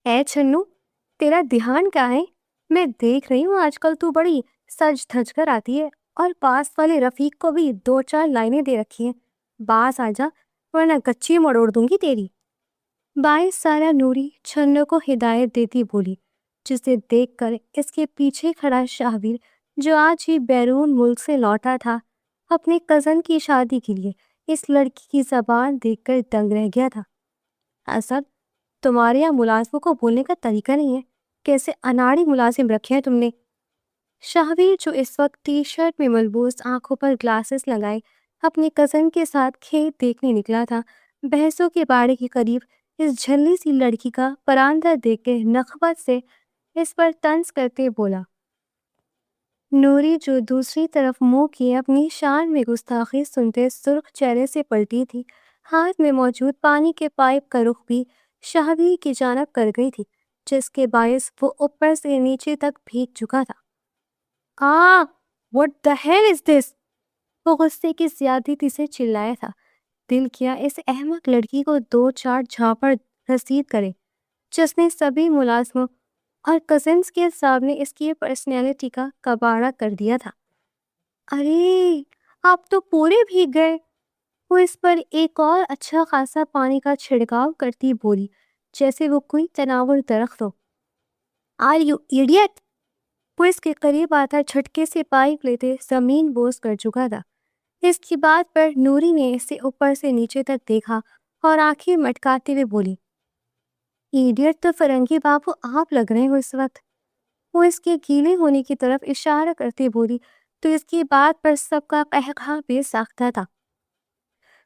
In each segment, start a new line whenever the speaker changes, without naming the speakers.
اے چھنو، تیرا دھیان کیا ہے؟ میں دیکھ رہی ہوں آج کل تو بڑی سج دھج کر آتی ہے اور پاس والے رفیق کو بھی 2-4 لائنیں دے رکھی ہیں۔ باس آ جا ورنہ کچی مڑوڑ دوں گی تیری۔ 22 سالہ نوری چھنو کو ہدایت دیتی بولی، جسے دیکھ کر اس کے پیچھے کھڑا شاہویر، جو آج ہی بیرون ملک سے لوٹا تھا اپنے کزن کی شادی کے لیے، اس لڑکی کی زبان دیکھ کر دنگ رہ گیا تھا۔ اسد، تمہارے یہاں ملازموں کو بولنے کا طریقہ نہیں ہے، کیسے اناڑی ملازم رکھے ہیں تم نے؟ شاہویر، جو اس وقت ٹی شرٹ میں ملبوس، آنکھوں پر گلاسز لگائے اپنے کزن کے ساتھ کھیت دیکھنے نکلا تھا، بھینسوں کے باڑے کے قریب اس جھلی سی لڑکی کا پراندہ دیکھ کے نخوت سے اس پر طنز کرتے بولا۔ نوری، جو دوسری طرف منہ کیے اپنی شان میں گستاخی سنتے سرخ چہرے سے پلٹی تھی، ہاتھ میں موجود پانی کے پائپ کا رخ بھی شاہویر کی جانب کر گئی تھی، جس کے باعث وہ اوپر سے نیچے تک بھیگ چکا تھا۔ What the hell is this؟ وہ غصے کی زیادتی سے چلایا تھا۔ دل کیا اس احمق لڑکی کو 2-4 جھاپڑ رسید کرے، جس نے سبھی ملازموں اور کزنز کے سامنے اس کی پرسنالٹی کا کباڑہ کر دیا تھا۔ ارے آپ تو پورے بھیگ گئے۔ وہ اس پر ایک اور اچھا خاصا پانی کا چھڑکاؤ کرتی بولی، جیسے وہ کوئی تناور درخت ہو۔ Are you idiot? وہ اس کے قریب آتا جھٹکے سے پائپ لیتے زمین بوس کر چکا تھا۔ اس کی بات پر نوری نے اسے اوپر سے نیچے تک دیکھا اور آنکھیں مٹکاتے ہوئے بولی، ایڈیٹ تو فرنگی بابو آپ لگ رہے ہو اس وقت۔ وہ اس کے گیلے ہونے کی طرف اشارہ کرتے بولی تو اس کی بات پر سب کا قہقہا بے ساختہ تھا۔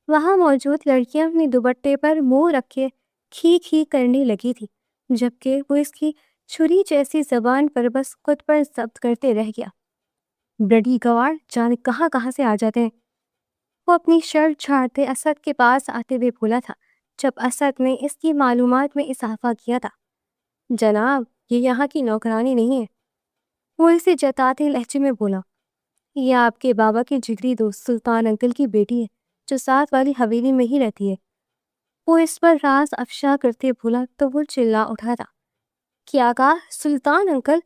وہاں موجود لڑکیاں اپنے دوپٹے پر منہ رکھے کھی کھی کرنے لگی تھی، جبکہ وہ اس کی چھری جیسی زبان پر بس خود پر ضبط کرتے رہ گیا۔ بڑی گوار، جانے کہاں کہاں سے آ جاتے ہیں۔ وہ اپنی شرٹ جھاڑتے اسد کے پاس آتے ہوئے بولا تھا، جب اسد نے اس کی معلومات میں اضافہ کیا تھا۔ جناب، یہ یہاں کی نوکرانی نہیں ہے۔ وہ اسے جتاتے لہجے میں بولا، یہ آپ کے بابا کی جگری دوست سلطان انکل کی بیٹی ہے، جو ساتھ والی حویلی میں ہی رہتی ہے۔ وہ اس پر راز افشا کرتے بولا تو وہ چلا اٹھا تھا۔ کیا کہا؟ سلطان انکل؟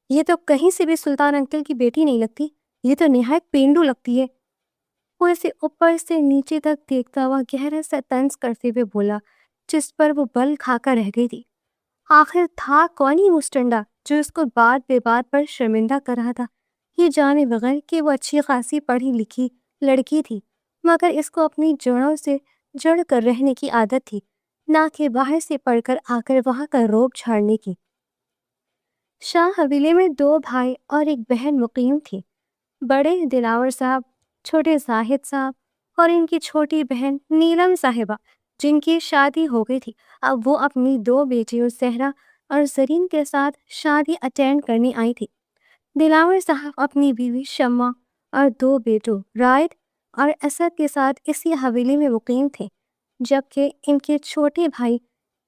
یہ تو کہیں سے بھی سلطان انکل کی بیٹی نہیں لگتی، یہ تو نہایت پینڈو لگتی ہے۔ وہ اسے اوپر سے نیچے تک دیکھتا ہوا گہرا سا طنز کرتے ہوئے بولا، جس پر وہ بل کھا کر رہ گئی تھی۔ آخر تھا کون ہی مسٹنڈا جو اس کو بات بے بات پر شرمندہ کر رہا تھا، یہ جانے بغیر کہ وہ اچھی خاصی پڑھی لکھی لڑکی تھی، مگر اس کو اپنی جڑوں سے جڑ کر رہنے کی عادت تھی، نہ کہ باہر سے پڑھ کر آ کر وہاں کا روب جھاڑنے کی۔ شاہ حویلے میں 2 بھائی اور ایک بہن مقیم تھی، بڑے دلاور صاحب، چھوٹے زاہد صاحب اور ان کی چھوٹی بہن نیلم صاحبہ، جن کی شادی ہو گئی تھی۔ اب وہ اپنی 2 بیٹیوں زہرا اور زرین کے ساتھ شادی اٹینڈ کرنے آئی تھی۔ دلاور صاحب اپنی بیوی شمع اور 2 بیٹوں رائد اور اسد کے ساتھ اسی حویلی میں مقیم تھے، جبکہ ان کے چھوٹے بھائی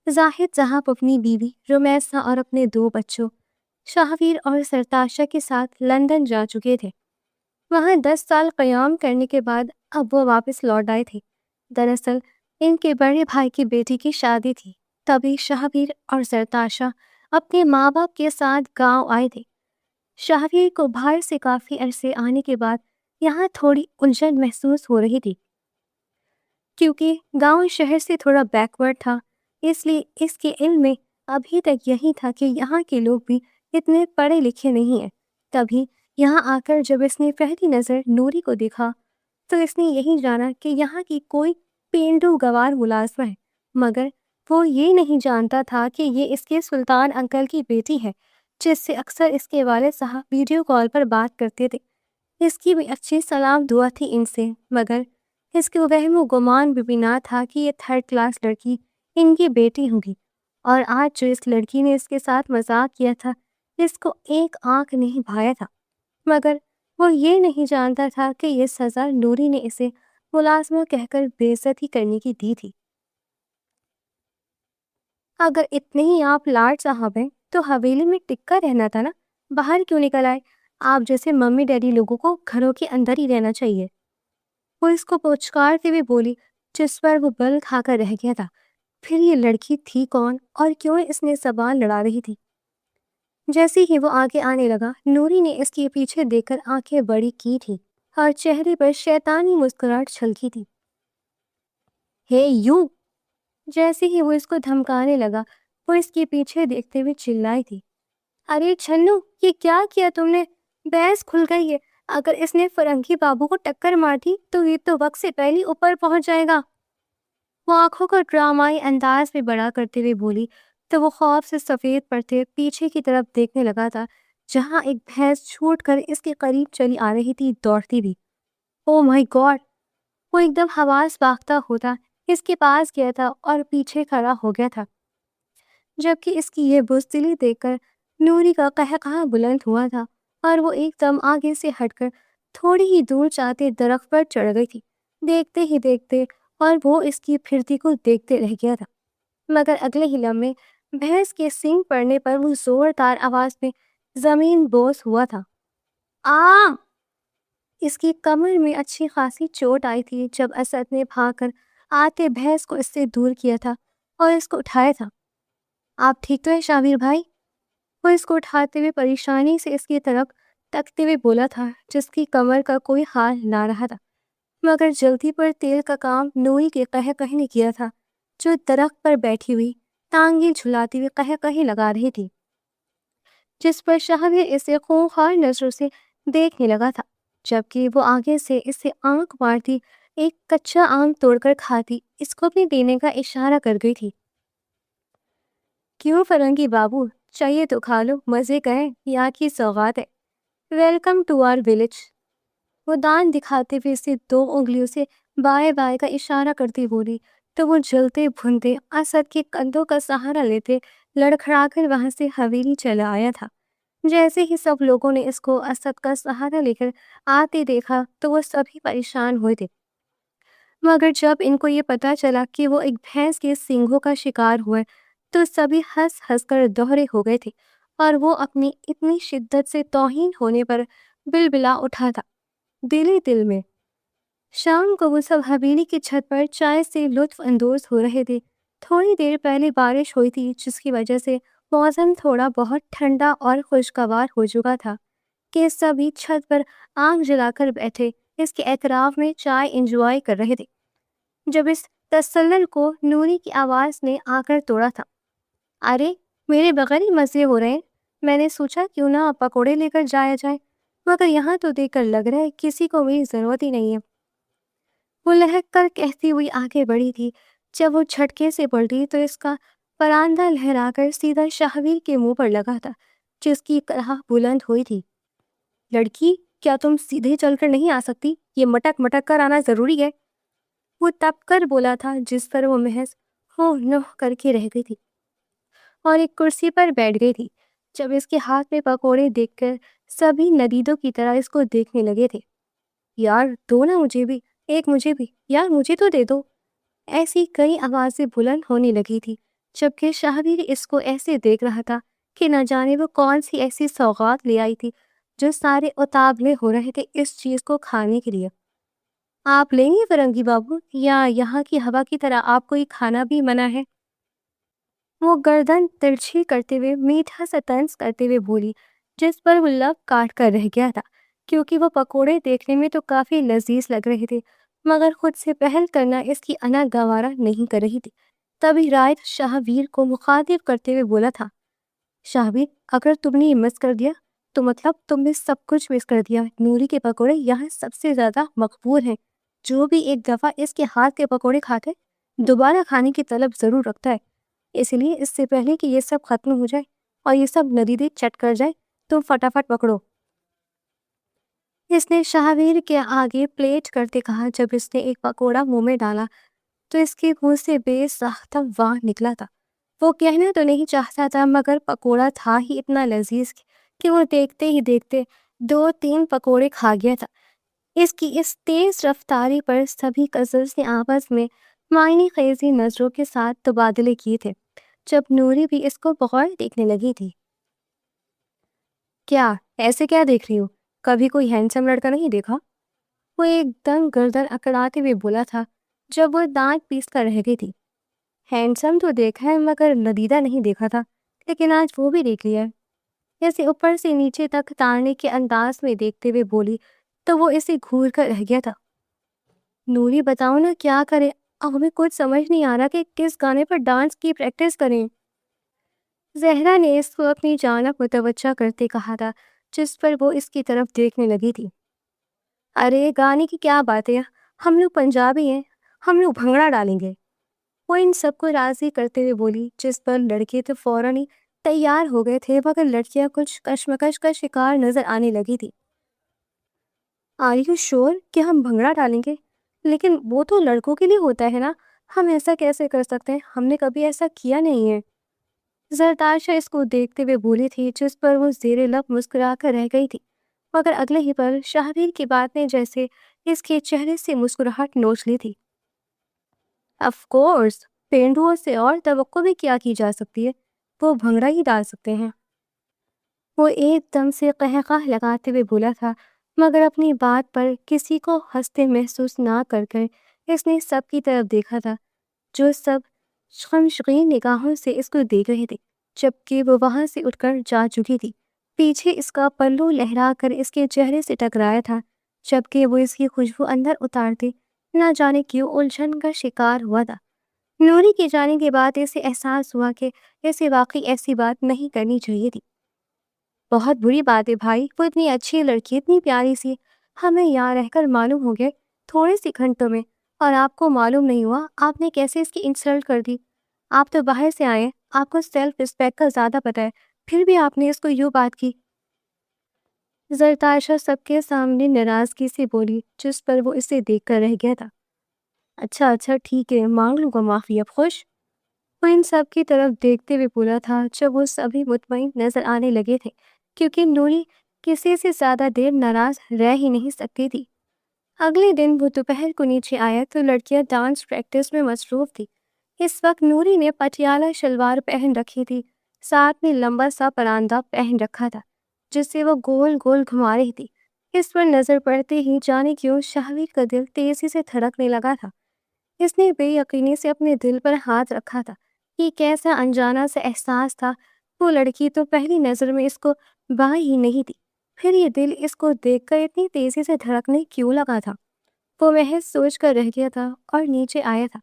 زاہد صاحب اپنی بیوی رمیسہ اور اپنے 2 بچوں شاہویر اور سرتاشا کے ساتھ لندن جا چکے تھے۔ وہاں 10 سال قیام کرنے کے بعد اب وہ واپس لوٹ آئے تھے۔ دراصل ان کے بڑے بھائی کی بیٹی کی شادی تھی، تبھی شاہویر اور سرتاشا اپنے ماں باپ کے ساتھ گاؤں آئے تھے۔ شاہویر کو باہر سے کافی عرصے آنے کے بعد یہاں تھوڑی الجھن محسوس ہو رہی تھی، کیونکہ گاؤں شہر سے تھوڑا بیکورڈ تھا، اس لیے اس کے علم میں ابھی تک یہی تھا کہ یہاں کے لوگ بھی اتنے پڑھے لکھے نہیں ہیں۔ تبھی یہاں آ کر جب اس نے پہلی نظر نوری کو دیکھا تو اس نے یہی جانا کہ یہاں کی کوئی پینڈو گوار ملازمہ ہے، مگر وہ یہ نہیں جانتا تھا کہ یہ اس کے سلطان انکل کی بیٹی ہے، جس سے اکثر اس کے والد صاحب ویڈیو کال پر بات کرتے تھے۔ اس کی بھی اچھی سلام دعا تھی ان سے، مگر اس کے وہم و گمان بھی نہ تھا کہ یہ 3rd کلاس لڑکی ان کی بیٹی ہوگی۔ اور آج جو اس لڑکی نے اس کے ساتھ مذاق کیا تھا، اس کو ایک آنکھ نہیں بھایا تھا، مگر وہ یہ نہیں جانتا تھا کہ یہ سزا نوری نے اسے ملازمہ کہہ کر بے عزتی کرنے کی دی تھی۔ اگر اتنے ہی آپ لاڈ صاحب ہیں تو حویلی میں ٹک کر رہنا تھا نا، باہر کیوں نکل آئے؟ آپ جیسے ممی ڈیڈی لوگوں کو گھروں کے اندر ہی رہنا چاہیے۔ وہ اس کو پچکارتے ہوئے بولی، جس پر وہ بل کھا کر رہ گیا تھا۔ پھر یہ لڑکی تھی کون اور کیوں اس نے زبان لڑا رہی تھی؟ جیسے ہی وہ آگے آنے لگا، نوری نے اس کے پیچھے دیکھ کر آنکھیں بڑی کی تھی اور چہرے پر شیطانی مسکراہٹ چھلکی تھی۔ ہے یو! جیسے ہی وہ اس کو دھمکانے لگا، وہ اس کے پیچھے دیکھتے ہوئے چلائی تھی، ارے چھنو، یہ کیا کیا تم نے؟ بحث کھل گئی ہے، اگر اس نے فرنگی بابو کو ٹکر مار دی تو یہ تو وقت سے پہلے اوپر پہنچ جائے گا۔ وہ آنکھوں کو ڈرامائی انداز میں بڑا کرتے ہوئے بولی تو وہ خوف سے سفید پڑتے پیچھے کی طرف دیکھنے لگا تھا، جہاں ایک بھینس چھوٹ کر اس کے قریب چلی آ رہی تھی، دوڑتی بھی۔ او مائی گاڈ! وہ ایک دم حواس باختہ ہوتا اس کے پاس گیا تھا اور پیچھے کھڑا ہو گیا تھا، جبکہ اس کی یہ بزدلی دیکھ کر نوری کا قہقہا بلند ہوا تھا اور وہ ایک دم آگے سے ہٹ کر تھوڑی ہی دور جاتے درخت پر چڑھ گئی تھی۔ دیکھتے ہی دیکھتے اور وہ اس کی پھرتی کو دیکھتے رہ گیا تھا، مگر اگلے ہی لمحے بھینس کے سینگ پڑنے پر وہ زوردار آواز میں زمین بوس ہوا تھا۔ آ! اس کی کمر میں اچھی خاصی چوٹ آئی تھی جب اسد نے بھاگ کر آتے بھینس کو اس سے دور کیا تھا اور اس کو اٹھایا تھا۔ آپ ٹھیک تو ہے شاویر بھائی؟ وہ اس کو اٹھاتے ہوئے پریشانی سے اس کی طرف تکتے ہوئے بولا تھا، جس کی کمر کا کوئی حال نہ رہا تھا، مگر جلدی پر تیل کا کام نوری کے قہقہے نے کیا تھا، جو درخت پر بیٹھی ہوئی ٹانگیں جھلاتی ہوئی قہقہے لگا رہی تھی، جس پر شاہویر اسے خونخوار نظروں سے دیکھنے لگا تھا، جبکہ وہ آگے سے اسے آنکھ مارتی ایک کچا آم توڑ کر کھاتی اس کو بھی دینے کا اشارہ کر گئی تھی۔ کیوں فرنگی بابو، چاہیے تو کھا لو، مزے کا ہے، یہاں کی سوغات ہے، ویلکم ٹو آر ولیج۔ وہ دان دکھاتے ہوئے اسے 2 انگلیوں سے بائیں بائیں کا اشارہ کرتی بولی تو وہ جلتے بھنتے اسد کے کندھوں کا سہارا لیتے لڑکھڑا کر وہاں سے حویلی چلا آیا تھا۔ جیسے ہی سب لوگوں نے اس کو اسد کا سہارا لے کر آتے دیکھا تو وہ سبھی پریشان ہوئے تھے، مگر جب ان کو یہ پتا چلا کہ وہ ایک بھینس کے سینگوں کا شکار ہوئے تو سبھی ہنس ہنس کر دوہرے ہو گئے تھے اور وہ اپنی اتنی شدت سے توہین ہونے پر بلبلا اٹھا تھا دل ہی دل میں۔ شام کو وہ سب حویلی کی چھت پر چائے سے لطف اندوز ہو رہے تھے۔ تھوڑی دیر پہلے بارش ہوئی تھی، جس کی وجہ سے موسم تھوڑا بہت ٹھنڈا اور خوشگوار ہو چکا تھا کہ سبھی چھت پر آگ جلا کر بیٹھے اس کے اعتراف میں چائے انجوائے کر رہے تھے، جب اس تسلل کو نوری کی آواز نے آ کر توڑا تھا۔ ارے میرے بغیر ہی مزے ہو رہے ہیں، میں نے سوچا کیوں نہ پکوڑے لے کر جایا جائے، مگر یہاں تو دیکھ کر لگ رہا ہے کسی کو میری ضرورت ہی نہیں ہے۔ وہ لہک کر کہتی ہوئی آگے بڑھی تھی، جب وہ جھٹکے سے پلٹی تو اس کا پراندہ لہرا کر سیدھا شاہویر کے منہ پر لگا تھا، جس کی کلہا بلند ہوئی تھی۔ لڑکی، کیا تم سیدھے چل کر نہیں آ سکتی؟ یہ مٹک مٹک کر آنا ضروری ہے، وہ تپ کر بولا تھا، جس پر وہ محض ہو نو کر کے رہ گئی تھی اور ایک کرسی پر بیٹھ گئی تھی۔ جب اس کے ہاتھ میں پکوڑے دیکھ کر سبھی ندیدوں کی طرح اس کو دیکھنے لگے تھے۔ یار دو نا مجھے بھی، ایک مجھے بھی، یار مجھے تو دے دو، ایسی کئی آوازیں بلند ہونے لگی تھی، جبکہ شاہویر اس کو ایسے دیکھ رہا تھا کہ نہ جانے وہ کون سی ایسی سوغات لے آئی تھی جو سارے اتابلے ہو رہے تھے اس چیز کو کھانے کے لیے۔ آپ لیں گے فرنگی بابو، یا یہاں کی ہوا کی طرح آپ کو یہ کھانا بھی منع ہے؟ وہ گردن ترچھی کرتے ہوئے میٹھا سا طنز کرتے ہوئے بولی، جس پر وہ لب کاٹ کر رہ گیا تھا، کیونکہ وہ پکوڑے دیکھنے میں تو کافی لذیذ لگ رہے تھے، مگر خود سے پہل کرنا اس کی انا گوارا نہیں کر رہی تھی۔ تبھی رائت شاہویر کو مخاطب کرتے ہوئے بولا تھا، شاہویر، اگر تم نے یہ مس کر دیا تو مطلب تم نے سب کچھ مس کر دیا۔ نوری کے پکوڑے یہاں سب سے زیادہ مقبول ہیں، جو بھی ایک دفعہ اس کے ہاتھ کے پکوڑے کھاتے دوبارہ کھانے کی طلب ضرور رکھتا ہے، اس لیے اس سے پہلے کہ یہ سب ختم ہو جائے اور یہ سب ندیدیں چٹ کر جائے، تم فٹافٹ پکڑو۔ اس نے شاہویر کے آگے پلیٹ کرتے کہا۔ جب اس نے ایک پکوڑا منہ میں ڈالا تو اس کے منہ سے بے ساختہ واہ نکلا تھا۔ وہ کہنا تو نہیں چاہتا تھا، مگر پکوڑا تھا ہی اتنا لذیذ کہ وہ دیکھتے ہی دیکھتے 2-3 پکوڑے کھا گیا تھا۔ اس کی اس تیز رفتاری پر سبھی کزنز نے آپس میں معنی خیزی نظروں کے ساتھ تبادلے کیے تھے، جب نوری بھی اس کو بغور دیکھنے لگی تھی۔ کیا ایسے کیا دیکھ رہی ہو؟ کبھی کوئی ہینڈسم لڑکا نہیں دیکھا؟ وہ ایک دم گردن اکڑاتے ہوئے بولا تھا، جب وہ دانت پیس کر رہ گئی تھی۔ ہینڈسم تو دیکھا ہے مگر ندیدہ نہیں دیکھا تھا، لیکن آج وہ بھی دیکھ لیا ہے۔ اسے اوپر سے نیچے تک تارنے کے انداز میں دیکھتے ہوئے بولی تو وہ اسے گھور کر رہ گیا تھا۔ نوری بتاؤ نا کیا کرے، اب ہمیں کچھ سمجھ نہیں آ رہا کہ کس گانے پر ڈانس کی پریکٹس کریں۔ زہرا نے اس کو اپنی جانب متوجہ کرتے کہا تھا، جس پر وہ اس کی طرف دیکھنے لگی تھی۔ ارے گانے کی کیا بات ہے، ہم لوگ پنجابی ہیں، ہم لوگ بھنگڑا ڈالیں گے۔ وہ ان سب کو راضی کرتے ہوئے بولی، جس پر لڑکے تو فوراً ہی تیار ہو گئے تھے، مگر لڑکیاں کچھ کشمکش کا شکار نظر آنے لگی تھی۔ آر یو شور کہ ہم بھنگڑا ڈالیں گے؟ لیکن وہ تو لڑکوں کے لیے ہوتا ہے نا، ہم ایسا کیسے کر سکتے ہیں، ہم نے کبھی ایسا کیا نہیں ہے۔ زرتاشا اس کو دیکھتے ہوئے بولی تھی، جس پر وہ زیر لب مسکرا کر رہ گئی تھی، مگر اگلے ہی پل شاہویر کی بات نے جیسے اس کے چہرے سے مسکراہٹ نوچ لی تھی۔ آف کورس، پینڈوؤں سے اور توقع بھی کیا کی جا سکتی ہے، وہ بھنگڑا ہی ڈال سکتے ہیں۔ وہ ایک دم سے قہقہ لگاتے ہوئے بولا تھا، مگر اپنی بات پر کسی کو ہنستے محسوس نہ کر کر اس نے سب کی طرف دیکھا تھا، جو سب غمگین نگاہوں سے اس کو دیکھ رہے تھے، جبکہ وہ وہاں سے اٹھ کر جا چکی تھی۔ پیچھے اس کا پلو لہرا کر اس کے چہرے سے ٹکرایا تھا، جبکہ وہ اس کی خوشبو اندر اتارتے نہ جانے کیوں الجھن کا شکار ہوا تھا۔ نوری کے جانے کے بعد اسے احساس ہوا کہ اسے واقعی ایسی بات نہیں کرنی چاہیے تھی۔ بہت بری بات ہے بھائی، وہ اتنی اچھی لڑکی، اتنی پیاری سی، ہمیں یہاں رہ کر معلوم ہو گئے تھوڑے سی گھنٹوں میں، اور آپ کو معلوم نہیں ہوا آپ نے کیسے اس کی انسلٹ کر دی۔ آپ تو باہر سے آئے ہیں، آپ کو سیلف رسپیکٹ کا زیادہ پتہ ہے، پھر بھی آپ نے اس کو یوں بات کی۔ زرتاشا سب کے سامنے ناراضگی سے بولی، جس پر وہ اسے دیکھ کر رہ گیا تھا۔ اچھا ٹھیک ہے، مانگ لوں گا معافی، اب خوش؟ وہ ان سب کی طرف دیکھتے ہوئے بولا تھا، جب وہ سبھی مطمئن نظر آنے لگے تھے، کیونکہ نوری کسی سے زیادہ دیر ناراض رہ ہی نہیں سکتی تھی۔ اگلے دن وہ دوپہر کو نیچے آیا تو لڑکیاں ڈانس پریکٹس میں مصروف تھی۔ اس وقت نوری نے پٹیالہ شلوار پہن رکھی تھی، ساتھ میں لمبا سا پراندہ پہن رکھا تھا، جس سے وہ گول گول گھما رہی تھی۔ اس پر نظر پڑتے ہی جانے کیوں شاہویر کا دل تیزی سے دھڑکنے لگا تھا۔ اس نے بے یقینی سے اپنے دل پر ہاتھ رکھا تھا۔ یہ کیسا انجانا سا احساس تھا، وہ لڑکی تو پہلی نظر میں اس کو بھائی ہی نہیں تھی، پھر یہ دل اس کو دیکھ کر اتنی تیزی سے دھڑکنے کیوں لگا تھا؟ وہ محض سوچ کر رہ گیا تھا اور نیچے آیا تھا،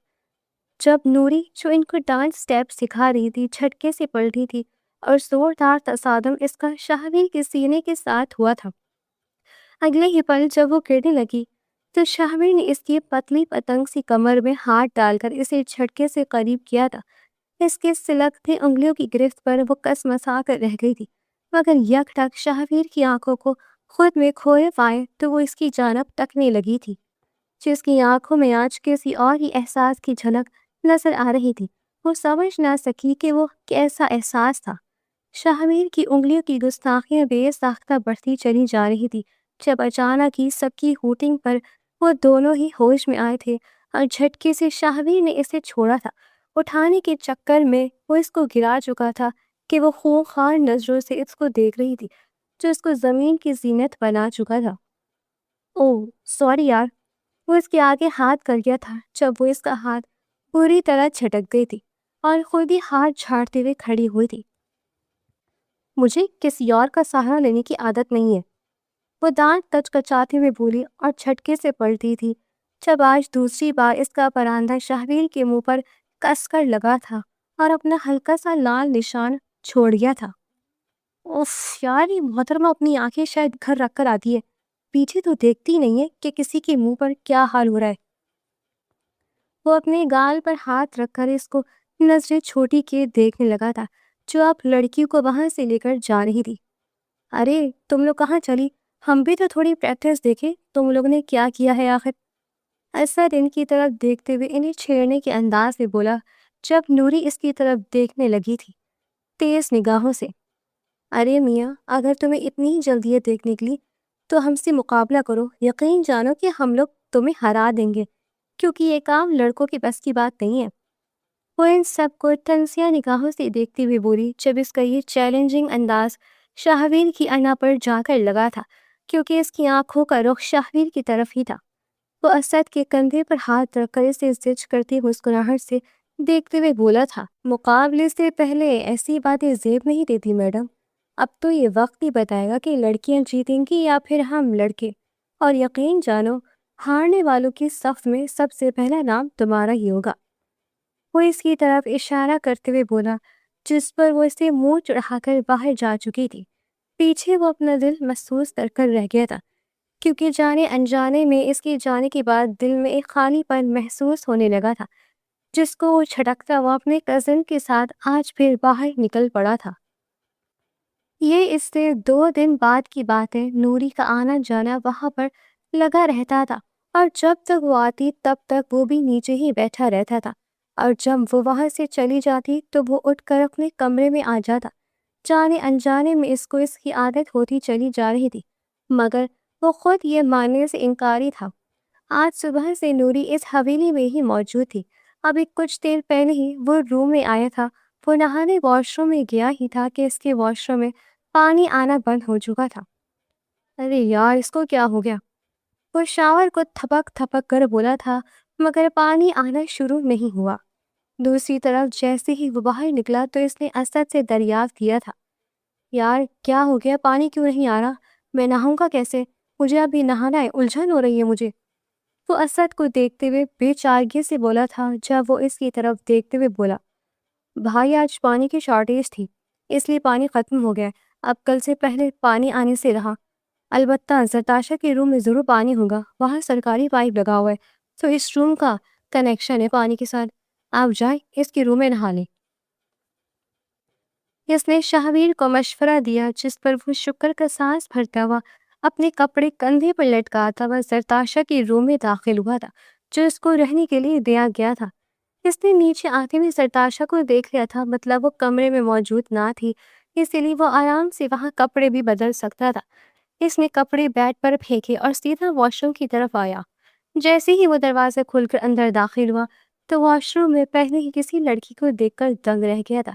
جب نوری جو ان کو ڈانس سٹیپ سکھا رہی تھی جھٹکے سے پلٹی تھی، اور زوردار تصادم اس کا شاہویر کے سینے کے ساتھ ہوا تھا۔ اگلے ہی پل جب وہ گرنے لگی تو شاہویر نے اس کی پتلی پتنگ سی کمر میں ہاتھ ڈال کر اسے جھٹکے سے قریب کیا تھا۔ اس کے سلگتے انگلیوں کی گرفت پر وہ کس مسا کر رہ گئی تھی، مگر یک ٹک شاہویر کی آنکھوں کو خود میں کھوئے پائے تو وہ اس کی جانب تکنے لگی تھی، جس کی آنکھوں میں آج کسی اور ہی احساس کی جھلک نظر آ رہی تھی۔ وہ سمجھ نہ سکی کہ وہ کیسا احساس تھا۔ شاہویر کی انگلیوں کی گستاخیاں بے ساختہ بڑھتی چلی جا رہی تھی، جب اچانک ہی سب کی ہوٹنگ پر وہ دونوں ہی ہوش میں آئے تھے، اور جھٹکے سے شاہویر نے اسے چھوڑا تھا۔ اٹھانے کے چکر میں وہ اس کو گرا چکا تھا کہ وہ خونخوار نظروں سے اس کو دیکھ رہی تھی، جو اس کو زمین کی زینت بنا چکا تھا۔ اوہ سوری یار، وہ اس کے آگے ہاتھ کر گیا تھا جب وہ اس کا ہاتھ پوری طرح جھٹک گئی تھی اور خود ہی ہاتھ جھاڑتے ہوئے کھڑی ہوئی تھی۔ مجھے کسی اور کا سہارا لینے کی عادت نہیں ہے، وہ دانت کچکچاتے ہوئے بولی اور جھٹکے سے پلٹی تھی، جب آج دوسری بار اس کا پراندہ شاہویر کے منہ پر کس کر لگا تھا اور اپنا ہلکا سا لال نشان چھوڑ گیا تھا۔ اوف یار، یہ محترمہ اپنی آنکھیں شاید گھر رکھ کر آتی ہے، پیچھے تو دیکھتی نہیں ہے کہ کسی کے منہ پر کیا حال ہو رہا ہے۔ وہ اپنے گال پر ہاتھ رکھ کر اس کو نظریں چھوٹی کے دیکھنے لگا تھا، جو اب لڑکی کو وہاں سے لے کر جا رہی تھی۔ ارے تم لوگ کہاں چلی؟ ہم بھی تو تھوڑی پریکٹس دیکھیں تم لوگ نے کیا کیا ہے آخر۔ اسد ان کی طرف دیکھتے ہوئے انہیں چھیڑنے کے انداز میں بولا، جب نوری اس کی طرف دیکھنے لگی تھی تیز نگاہوں سے۔ ارے میاں، اگر تمہیں اتنی ہی جلدی ہے دیکھنے کے لیے تو ہم سے مقابلہ کرو، یقین جانو کہ ہم لوگ تمہیں ہرا دیں گے، کیونکہ یہ کام لڑکوں کی بس کی بات نہیں ہے۔ وہ ان سب کو تنزیہ نگاہوں سے دیکھتے ہوئے بولی، جب اس کا یہ چیلنجنگ انداز شاہویر کی انا پر جا کر لگا تھا، کیونکہ اس کی آنکھوں کا رخ شاہویر کی طرف ہی تھا۔ وہ اسد کے کندھے پر ہاتھ رکھ کر اسے زج کرتی مسکراہٹ سے دیکھتے ہوئے بولا تھا۔ مقابلے سے پہلے ایسی باتیں زیب نہیں دیتی میڈم، اب تو یہ وقت ہی بتائے گا کہ لڑکیاں جیتیں گی یا پھر ہم لڑکے، اور یقین جانو ہارنے والوں کی صف میں سب سے پہلا نام تمہارا ہی ہوگا۔ وہ اس کی طرف اشارہ کرتے ہوئے بولا جس پر وہ اسے منہ چڑھا کر باہر جا چکی تھی۔ پیچھے وہ اپنا دل محسوس کر رہ گیا تھا، کیونکہ جانے انجانے میں اس کے جانے کے بعد دل میں ایک خالی پن محسوس ہونے لگا تھا، جس کو وہ چھٹکتا وہ اپنے کزن کے ساتھ آج پھر باہر نکل پڑا تھا۔ یہ اس سے 2 دن بعد کی بات ہے۔ نوری کا آنا جانا وہاں پر لگا رہتا تھا، اور جب تک وہ آتی تب تک وہ بھی نیچے ہی بیٹھا رہتا تھا، اور جب وہ وہاں سے چلی جاتی تو وہ اٹھ کر اپنے کمرے میں آ جاتا۔ جانے انجانے میں اس کو اس کی عادت ہوتی چلی جا رہی تھی، مگر وہ خود یہ ماننے سے انکاری تھا۔ آج صبح سے نوری اس حویلی میں ہی موجود تھی۔ ابھی کچھ دیر پہلے ہی وہ روم میں آیا تھا۔ وہ نہانے واش روم میں گیا ہی تھا کہ اس کے واش روم میں پانی آنا بند ہو چکا تھا۔ ارے یار، اس کو کیا ہو گیا؟ وہ شاور کو تھپک تھپک کر بولا تھا، مگر پانی آنا شروع نہیں ہوا۔ دوسری طرف جیسے ہی وہ باہر نکلا تو اس نے اسد سے دریافت کیا تھا، یار کیا ہو گیا؟ پانی کیوں نہیں آ رہا؟ میں نہاؤں گا کیسے؟ مجھے ابھی نہانا ہے، الجھن ہو رہی ہے مجھے۔ وہ اسد کو دیکھتے ہوئے بے چارگی سے بولا تھا۔ جب وہ اس کی طرف دیکھتے ہوئے بولا، بھائی آج پانی کی شارٹیج تھی، اس لیے پانی ختم ہو گیا، اب کل سے پہلے پانی آنے سے رہا۔ البتہ زرتاشا کے روم میں ضرور پانی ہوگا، وہاں سرکاری پائپ لگا ہوا ہے، تو اس روم کا کنیکشن ہے پانی کے ساتھ، آپ جائیں اس کے روم میں نہا لیں۔ اس نے شہویر کو مشورہ دیا، جس پر وہ شکر کا سانس بھرتا ہوا اپنے کپڑے کندھے پر لٹکاتا ہوا زرتاشا کے روم میں داخل ہوا تھا، جو اس کو رہنے کے لیے دیا گیا تھا۔ اس نے نیچے آتے ہوئے زرتاشا کو دیکھ لیا تھا، مطلب وہ کمرے میں موجود نہ تھی، اسی لیے وہ آرام سے وہاں کپڑے بھی بدل سکتا تھا۔ اس نے کپڑے بیڈ پر پھینکے اور سیدھا واش روم کی طرف آیا۔ جیسے ہی وہ دروازہ کھول کر اندر داخل ہوا تو واش روم میں پہلے ہی کسی لڑکی کو دیکھ کر دنگ رہ گیا تھا،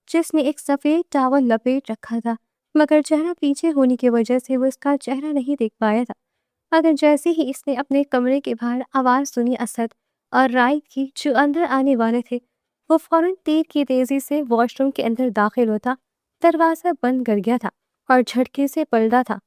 جس نے ایک سفید ٹاول لپیٹ رکھا تھا، مگر چہرہ پیچھے ہونے کی وجہ سے وہ اس کا چہرہ نہیں دیکھ پایا تھا۔ مگر جیسے ہی اس نے اپنے کمرے کے باہر آواز سنی اسد اور رائد کی، جو اندر آنے والے تھے، وہ فوراً تیر کی تیزی سے واش روم کے اندر داخل ہوتا۔ دروازہ بند کر گیا تھا اور جھٹکے سے پلٹا تھا۔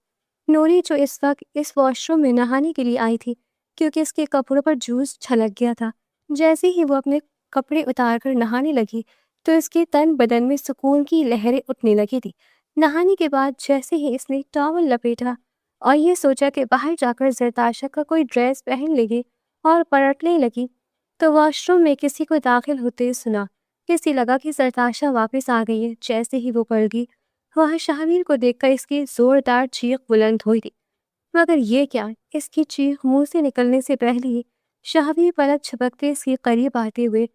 نوری جو اس وقت اس واش روم میں نہانے کے لیے آئی تھی، کیونکہ اس کے کپڑوں پر جوس چھلک گیا تھا، جیسے ہی وہ اپنے کپڑے اتار کر نہانے لگی تو اس کے تن بدن میں سکون کی لہریں اٹھنے لگی تھی۔ نہانے کے بعد جیسے ہی اس نے ٹاول لپیٹا اور یہ سوچا کہ باہر جا کر زرتاشا کا کوئی ڈریس پہن لے گی اور پلٹنے لگی، تو واش روم میں کسی کو داخل ہوتے سنا۔ کسی لگا کہ زرتاشا واپس آ گئی ہے۔ جیسے ہی وہ پڑ گئی، وہاں شہویر کو دیکھ کر اس کی زوردار چیخ بلند ہوئی تھی، مگر یہ کیا، اس کی چیخ منہ سے نکلنے سے پہلے ہی شہویر پلک جھپکتے اس کے قریب آتے ہوئے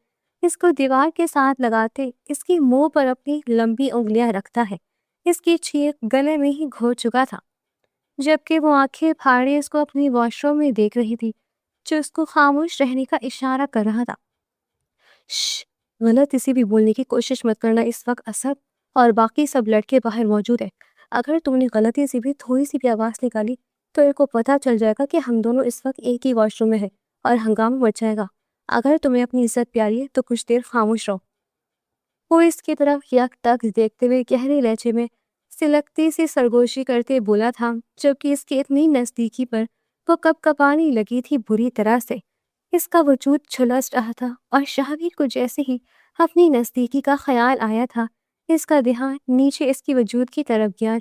اس کو دیوار کے ساتھ لگاتے اس کے منہ پر اپنی لمبی انگلیاں رکھتا ہے۔ اس کی چیخ گلے میں ہی گھو چکا تھا، جبکہ وہ آنکھیں پھاڑے اس کو اپنی واش روم میں دیکھ رہی تھی، جو اس کو خاموش رہنے کا اشارہ کر رہا تھا۔ شش، غلط کسی بھی بولنے کی کوشش مت کرنا، اس وقت اسد اور باقی سب لڑکے باہر موجود ہیں۔ اگر تم نے غلطی سے بھی تھوڑی سی بھی آواز نکالی تو ان کو پتہ چل جائے گا کہ ہم دونوں اس وقت ایک ہی واش روم میں ہیں اور ہنگامہ مچ جائے گا۔ اگر تمہیں اپنی عزت پیاری ہے تو کچھ دیر خاموش رہو۔ وہ اس کی طرف یک تک دیکھتے ہوئے گہرے لہجے میں سلکتی سی سرگوشی کرتے بولا تھا، جبکہ اس کی اتنی نزدیکی پر وہ کپ کپانے لگی تھی بری طرح سے۔ اس کا وجود جھلس رہا تھا، اور شہویر کو جیسے ہی اپنی نزدیکی کا خیال آیا تھا، اس کا دھیان نیچے اس کی وجود کی طرف گیا،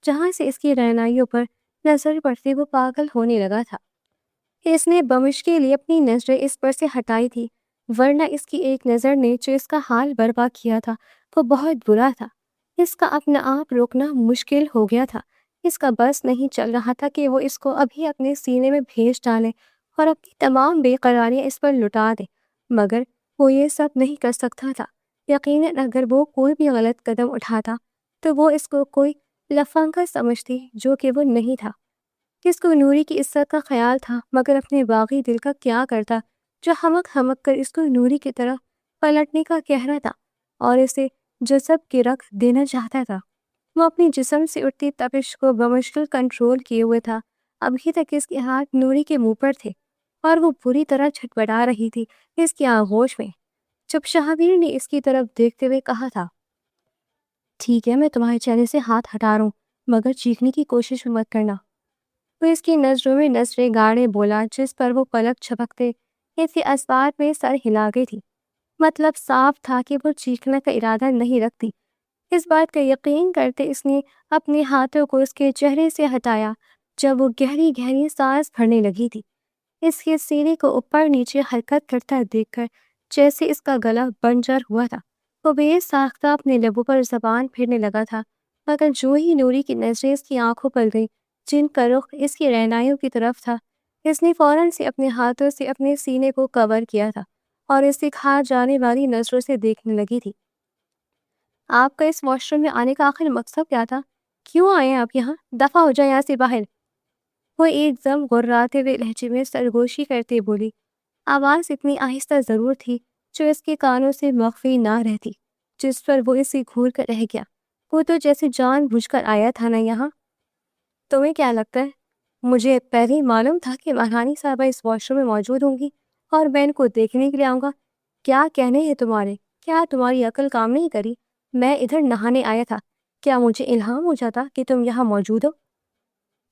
جہاں سے اس کی رہنائیوں پر نظر پڑتے وہ پاگل ہونے لگا تھا۔ اس نے بمشکل اپنی نظریں اس پر سے ہٹائی تھی، ورنہ اس کی ایک نظر نے جو اس کا حال برپا کیا تھا وہ بہت برا تھا۔ اس کا اپنا آپ روکنا مشکل ہو گیا تھا۔ اس کا بس نہیں چل رہا تھا کہ وہ اس کو ابھی اپنے سینے میں بھیج ڈالے اور اپنی تمام بے قراریاں اس پر لٹا دے، مگر وہ یہ سب نہیں کر سکتا تھا۔ یقیناً اگر وہ کوئی بھی غلط قدم اٹھاتا تو وہ اس کو کوئی لفنگا سمجھتی، جو کہ وہ نہیں تھا۔ اس کو نوری کی عزت کا خیال تھا، مگر اپنے باغی دل کا کیا کرتا، جو ہمک ہمک کر اس کو نوری کی طرف پلٹنے کا کہہ رہا تھا اور اسے جذب کے رکھ دینا چاہتا تھا۔ وہ اپنی جسم سے اٹھتی تپش کو بمشکل کنٹرول کیے ہوئے تھا۔ ابھی تک اس کے ہاتھ نوری کے منہ پر تھے اور وہ بری طرح چھٹپٹا رہی تھی اس کی آغوش میں۔ جب شہابیر نے اس کی طرف دیکھتے ہوئے کہا تھا، ٹھیک ہے میں تمہارے چہرے سے ہاتھ ہٹا رہا ہوں، مگر چیخنے کی کوشش مت کرنا۔ وہ اس کی نظروں میں نظریں گاڑے بولا، جس پر وہ پلک جھپکتے اس کے اسباب میں سر ہلا گئی تھی۔ مطلب صاف تھا کہ وہ چیخنے کا ارادہ نہیں رکھتی۔ اس بات کا یقین کرتے اس نے اپنے ہاتھوں کو اس کے چہرے سے ہٹایا جب وہ گہری گہری سانس بھرنے لگی تھی۔ اس کے سینے کو اوپر نیچے حرکت کرتا دیکھ کر جیسے اس کا گلا بنجر ہوا تھا، وہ بے ساختہ اپنے لبوں پر زبان پھیرنے لگا تھا، مگر جو ہی نوری کی نظریں اس کی آنکھوں پر گئی جن کا رخ اس کی رہنائیوں کی طرف تھا، اس نے فوراً سے اپنے ہاتھوں سے اپنے سینے کو کور کیا تھا اور اسے کھا جانے والی نظروں سے دیکھنے لگی تھی۔ آپ کا اس واش روم میں آنے کا آخر مقصد کیا تھا؟ کیوں آئے ہیں آپ یہاں؟ دفع ہو جائے یہاں سے باہر۔ وہ ایک دم غراتے ہوئے لہجے میں سرگوشی کرتے بولی۔ آواز اتنی آہستہ ضرور تھی جو اس کے کانوں سے مخفی نہ رہتی، جس پر وہ اسے گھور کر رہ گیا۔ وہ تو جیسے جان بوجھ کر آیا تھا نا یہاں۔ تمہیں کیا لگتا ہے؟ مجھے پہلے ہی معلوم تھا کہ مہرانی صاحبہ اس واش روم میں موجود ہوں گی اور میں ان کو دیکھنے کے لیے آؤں گا۔ کیا کہنے ہیں تمہارے؟ کیا تمہاری عقل کام نہیں کری؟ میں ادھر نہانے آیا تھا، کیا مجھے الہام ہو جاتا کہ تم یہاں موجود ہو؟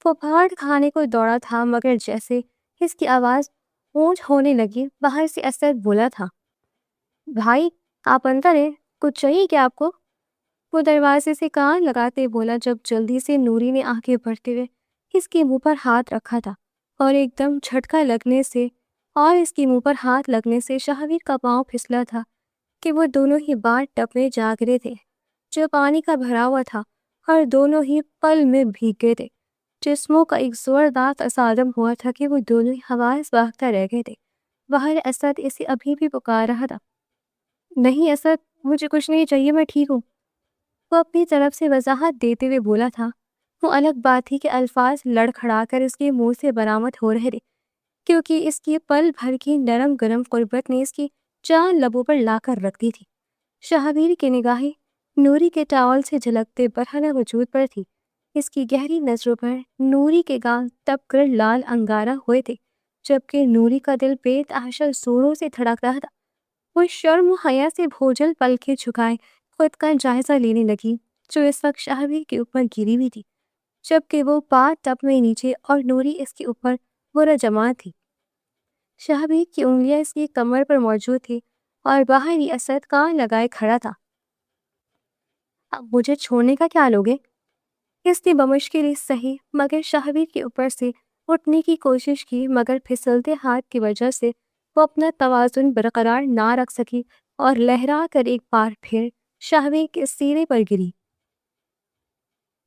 وہ پہاڑ کھانے کو دوڑا تھا، مگر جیسے اس کی آواز اونچ ہونے لگی باہر سے اسد بولا تھا، بھائی آپ اندر ہیں، کچھ چاہیے کیا آپ کو؟ وہ دروازے سے کان لگاتے بولا جب جلدی سے نوری نے آگے بڑھتے ہوئے اس کے منہ پر ہاتھ رکھا تھا اور ایک دم جھٹکا لگنے سے اور اس کے منہ پر ہاتھ لگنے سے شہابیر کا پاؤں پھسلا تھا کہ وہ دونوں ہی بات ٹب میں جاگ رہے تھے جو پانی کا بھرا ہوا تھا اور دونوں ہی پل میں بھیگ گئے تھے۔ جسموں کا ایک زوردار تصادم ہوا تھا کہ وہ دونوں ہی حواس باختہ رہ گئے تھے۔ باہر اسد اسے ابھی بھی پکار رہا تھا، نہیں اسد مجھے کچھ نہیں چاہیے، میں ٹھیک ہوں۔ وہ اپنی طرف سے وضاحت دیتے ہوئے بولا تھا۔ وہ الگ بات تھی کہ الفاظ لڑکھڑا کر اس کے منہ سے برآمد ہو رہے تھے کیونکہ اس کی پل بھر کی نرم گرم قربت نے اس کی جان لبوں پر لا کر رکھ دی تھی۔ شہابیر کی نگاہیں نوری کے ٹاول سے جھلکتے برہنہ وجود پر تھی۔ اس کی گہری نظروں پر نوری کے گال تپ کر لال انگارہ ہوئے تھے، جبکہ نوری کا دل بے تحاشا زوروں سے دھڑک رہا تھا۔ وہ شرم و حیا سے بھوجل پلکیں جھکائے خود کا جائزہ لینے لگی جو اس وقت شہابیر کے اوپر گری ہوئی تھی، جبکہ وہ پاں ٹپ میں نیچے اور نوری اس کے اوپر برجما تھی۔ شہابیر کی انگلیاں اس کی کمر پر موجود تھی اور باہر ہی اسد کان لگائے کھڑا تھا۔ اب مجھے چھوڑنے کا کیا لوگے؟ اس نے بمشکل سہی مگر شہابیر کے اوپر سے اٹھنے کی کوشش کی، مگر پھسلتے ہاتھ کی وجہ سے وہ اپنا توازن برقرار نہ رکھ سکی اور لہرا کر ایک بار پھر شہابیر کے سینے پر گری۔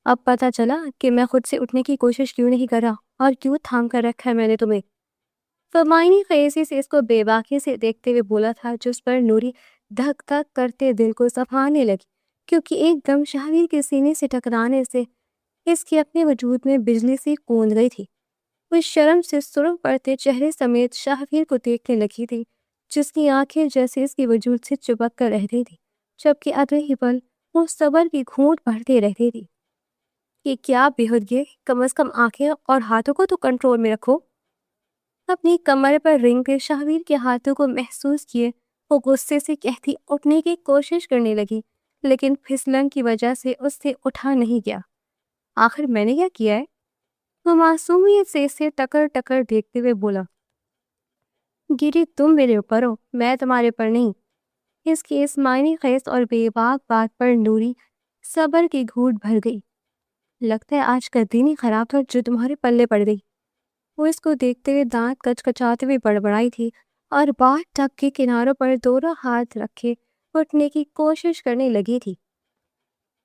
اب پتہ چلا کہ میں خود سے اٹھنے کی کوشش کیوں نہیں کر رہا اور کیوں تھام کر رکھا ہے میں نے تمہیں۔ فرمائنی خیزی سے اس کو بے باکی سے دیکھتے ہوئے بولا تھا، جس پر نوری دھک دھک کرتے دل کو صفانے لگی کیونکہ ایک دم شہابیر کے سینے سے ٹکرانے سے اس کی اپنے وجود میں بجلی سی کوند گئی تھی۔ وہ شرم سے سرخ پڑتے چہرے سمیت شہابیر کو دیکھنے لگی تھی، جس کی آنکھیں جیسے اس کے وجود سے چپک کر رہتی تھی، جبکہ اگلے ہی پل وہ صبر کی گھونٹ بھرتے رہتی تھی۔ یہ کیا بےہودگی، کم از کم آنکھیں اور ہاتھوں کو تو کنٹرول میں رکھو۔ اپنی کمر پر رنگ کے شہابیر کے ہاتھوں کو محسوس کیے وہ غصے سے کہتی اٹھنے کی کوشش کرنے لگی، لیکن پھسلن کی وجہ سے اس سے اٹھا نہیں گیا۔ آخر میں نے کیا کیا ہے؟ وہ معصومیت سے اسے ٹکر ٹکر دیکھتے ہوئے بولا، گری تم میرے اوپر ہو، میں تمہارے پر نہیں۔ اس کی اس معنی خیز اور بے باک بات پر نوری صبر کی گھونٹ بھر گئی۔ لگتا ہے آج کا دن ہی خراب تھا جو تمہارے پلے پڑ گئی۔ وہ اس کو دیکھتے ہوئے دانت کچکچاتے ہوئے بڑبڑائی تھی اور بات ٹب کے کناروں پر دونوں ہاتھ رکھے اٹھنے کی کوشش کرنے لگی تھی۔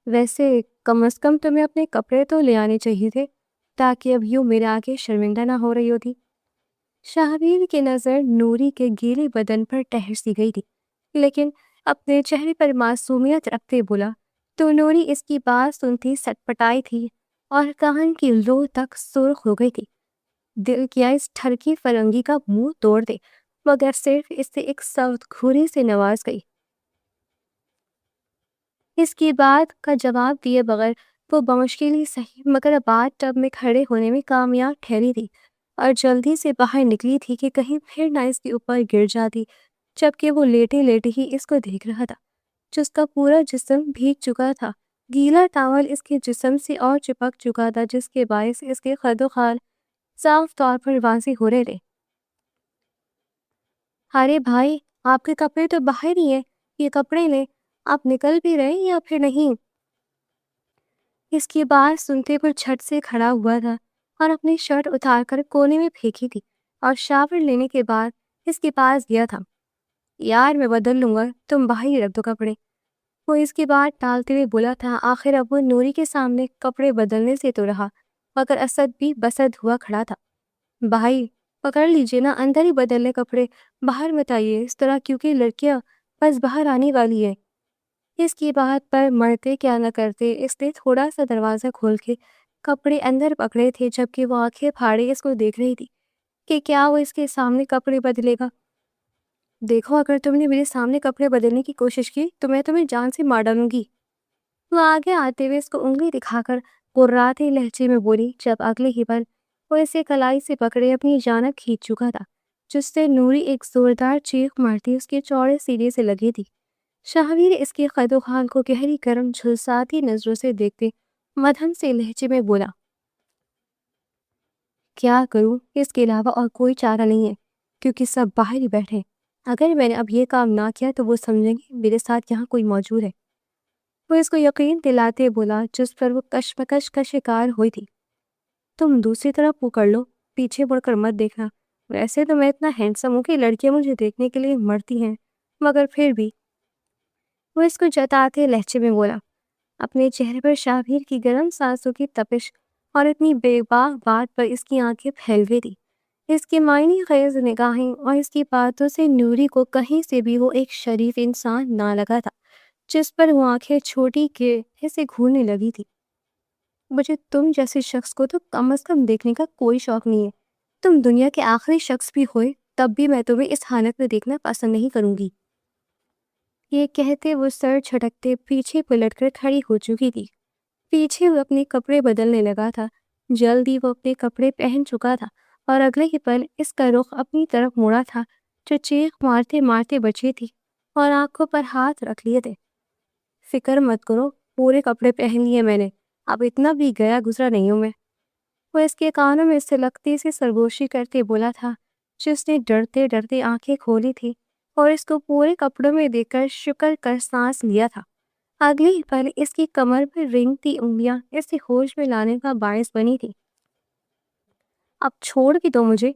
ویسے کم از کم تمہیں اپنے کپڑے تو لے آنے چاہیے تھے تاکہ اب یوں میرے آگے شرمندہ نہ ہو رہی ہوتی۔ شہابیر کی نظر نوری کے گیلے بدن پر ٹہر سی گئی تھی، لیکن اپنے چہرے پر معصومیت رکھتے بولا تو نوری اس کی بات سنتی سٹ پٹائی تھی اور کان کی لو تک سرخ ہو گئی تھی۔ دل کیا اس ٹھرکی فرنگی کا منہ توڑ دے، مگر صرف اس سے ایک سخت گھوری سے نواز گئی۔ اس کی بات کا جواب دیے بغیر وہ بمشکل ہی صحیح مگر بات ٹب میں کھڑے ہونے میں کامیاب ٹھہری تھی اور جلدی سے باہر نکلی تھی کہ کہیں پھر نہ اس کے اوپر گر جاتی جبکہ وہ لیٹے لیٹے ہی اس کو دیکھ رہا تھا، جس کا پورا جسم بھیگ چکا تھا۔ گیلا ٹاول اس کے جسم سے اور چپک چکا تھا، جس کے باعث اس کے خد و خال صاف طور پر واضح ہو رہے تھے۔ ارے بھائی، آپ کے کپڑے تو باہر ہی ہیں، یہ کپڑے لیں، آپ نکل بھی رہے یا پھر نہیں؟ اس کی بات سنتے پر جھٹ سے کھڑا ہوا تھا اور اپنی شرٹ اتار کر کونے میں پھینکی تھی، اور شاور لینے کے بعد اس کے پاس گیا تھا۔ یار میں بدل لوں گا، تم باہر ہی رکھ دو کپڑے۔ وہ اس کی بات ٹالتے ہوئے بولا تھا۔ آخر اب وہ نوری کے سامنے کپڑے بدلنے سے تو رہا، مگر اسد بھی بسد ہوا کھڑا تھا۔ بھائی پکڑ لیجیے نا، اندر ہی بدل لے کپڑے، باہر مت آئیے اس طرح، کیونکہ لڑکیاں بس باہر آنے والی ہے۔ اس کی بات پر مرتے کیا نہ کرتے، اس نے تھوڑا سا دروازہ کھول کے کپڑے اندر پکڑے تھے، جبکہ وہ آنکھیں پھاڑے اس کو دیکھ رہی تھی کہ کیا وہ اس کے سامنے کپڑے بدلے گا۔ دیکھو، اگر تم نے میرے سامنے کپڑے بدلنے کی کوشش کی تو میں تمہیں جان سے مار ڈالوں گی۔ وہ آگے آتے ہوئے اس کو انگلی دکھا کر غراتے لہجے میں بولی، جب اگلے ہی پل وہ اسے کلائی سے پکڑے اپنی جانب کھینچ چکا تھا، جس سے نوری ایک زوردار چیخ مارتی اس کے چوڑے سینے سے لگی تھی۔ شاہویر اس کے قد و خال کو گہری گرم جھلساتی نظروں سے دیکھتے مدھم سے لہجے میں بولا، کیا کروں، اس کے علاوہ اور کوئی چارہ نہیں ہے، کیونکہ سب باہر ہی بیٹھے۔ اگر میں نے اب یہ کام نہ کیا تو وہ سمجھیں گے میرے ساتھ یہاں کوئی موجود ہے۔ وہ اس کو یقین دلاتے بولا، جس پر وہ کشمکش کا شکار ہوئی تھی۔ تم دوسری طرف پکڑ لو، پیچھے مڑ کر مت دیکھنا۔ ویسے تو میں اتنا ہینڈسم ہوں کہ لڑکیاں مجھے دیکھنے کے لیے مرتی ہیں، مگر پھر بھی۔ وہ اس کو جتاتے لہجے میں بولا، اپنے چہرے پر شاہویر کی گرم سانسوں کی تپش اور اتنی بے باک بات پر اس کی آنکھیں پھیل گئی تھی۔ اس کی معنی خیز نگاہیں اور اس کی باتوں سے نوری کو کہیں سے بھی وہ ایک شریف انسان نہ لگا تھا، جس پر وہ آنکھیں چھوٹی کے ایسے گھورنے لگی تھی۔ مجھے تم جیسے شخص کو تو کم از کم دیکھنے کا کوئی شوق نہیں ہے۔ تم دنیا کے آخری شخص بھی ہوئے تب بھی میں تمہیں اس حالت میں دیکھنا پسند نہیں کروں گی۔ یہ کہتے وہ سر جھٹکتے پیچھے پلٹ کر کھڑی ہو چکی تھی۔ پیچھے وہ اپنے کپڑے بدلنے لگا تھا۔ جلدی وہ اپنے کپڑے پہن چکا تھا اور اگلے ہی پل اس کا رخ اپنی طرف مڑا تھا، جو چیخ مارتے مارتے بچی تھی اور آنکھوں پر ہاتھ رکھ لیے تھے۔ فکر مت کرو، پورے کپڑے پہن لیے میں نے، اب اتنا بھی گیا گزرا نہیں ہوں میں۔ وہ اس کے کانوں میں سلگتی سے سرگوشی کرتے بولا تھا، جس نے ڈرتے ڈرتے آنکھیں کھولی تھی اور اس کو پورے کپڑوں میں دیکھ کر شکر کر سانس لیا تھا۔ اگلی پل اس کی کمر پر رینگتی انگلیاں اسے ہوش میں لانے کا باعث بنی تھی۔ اب چھوڑ بھی دو مجھے۔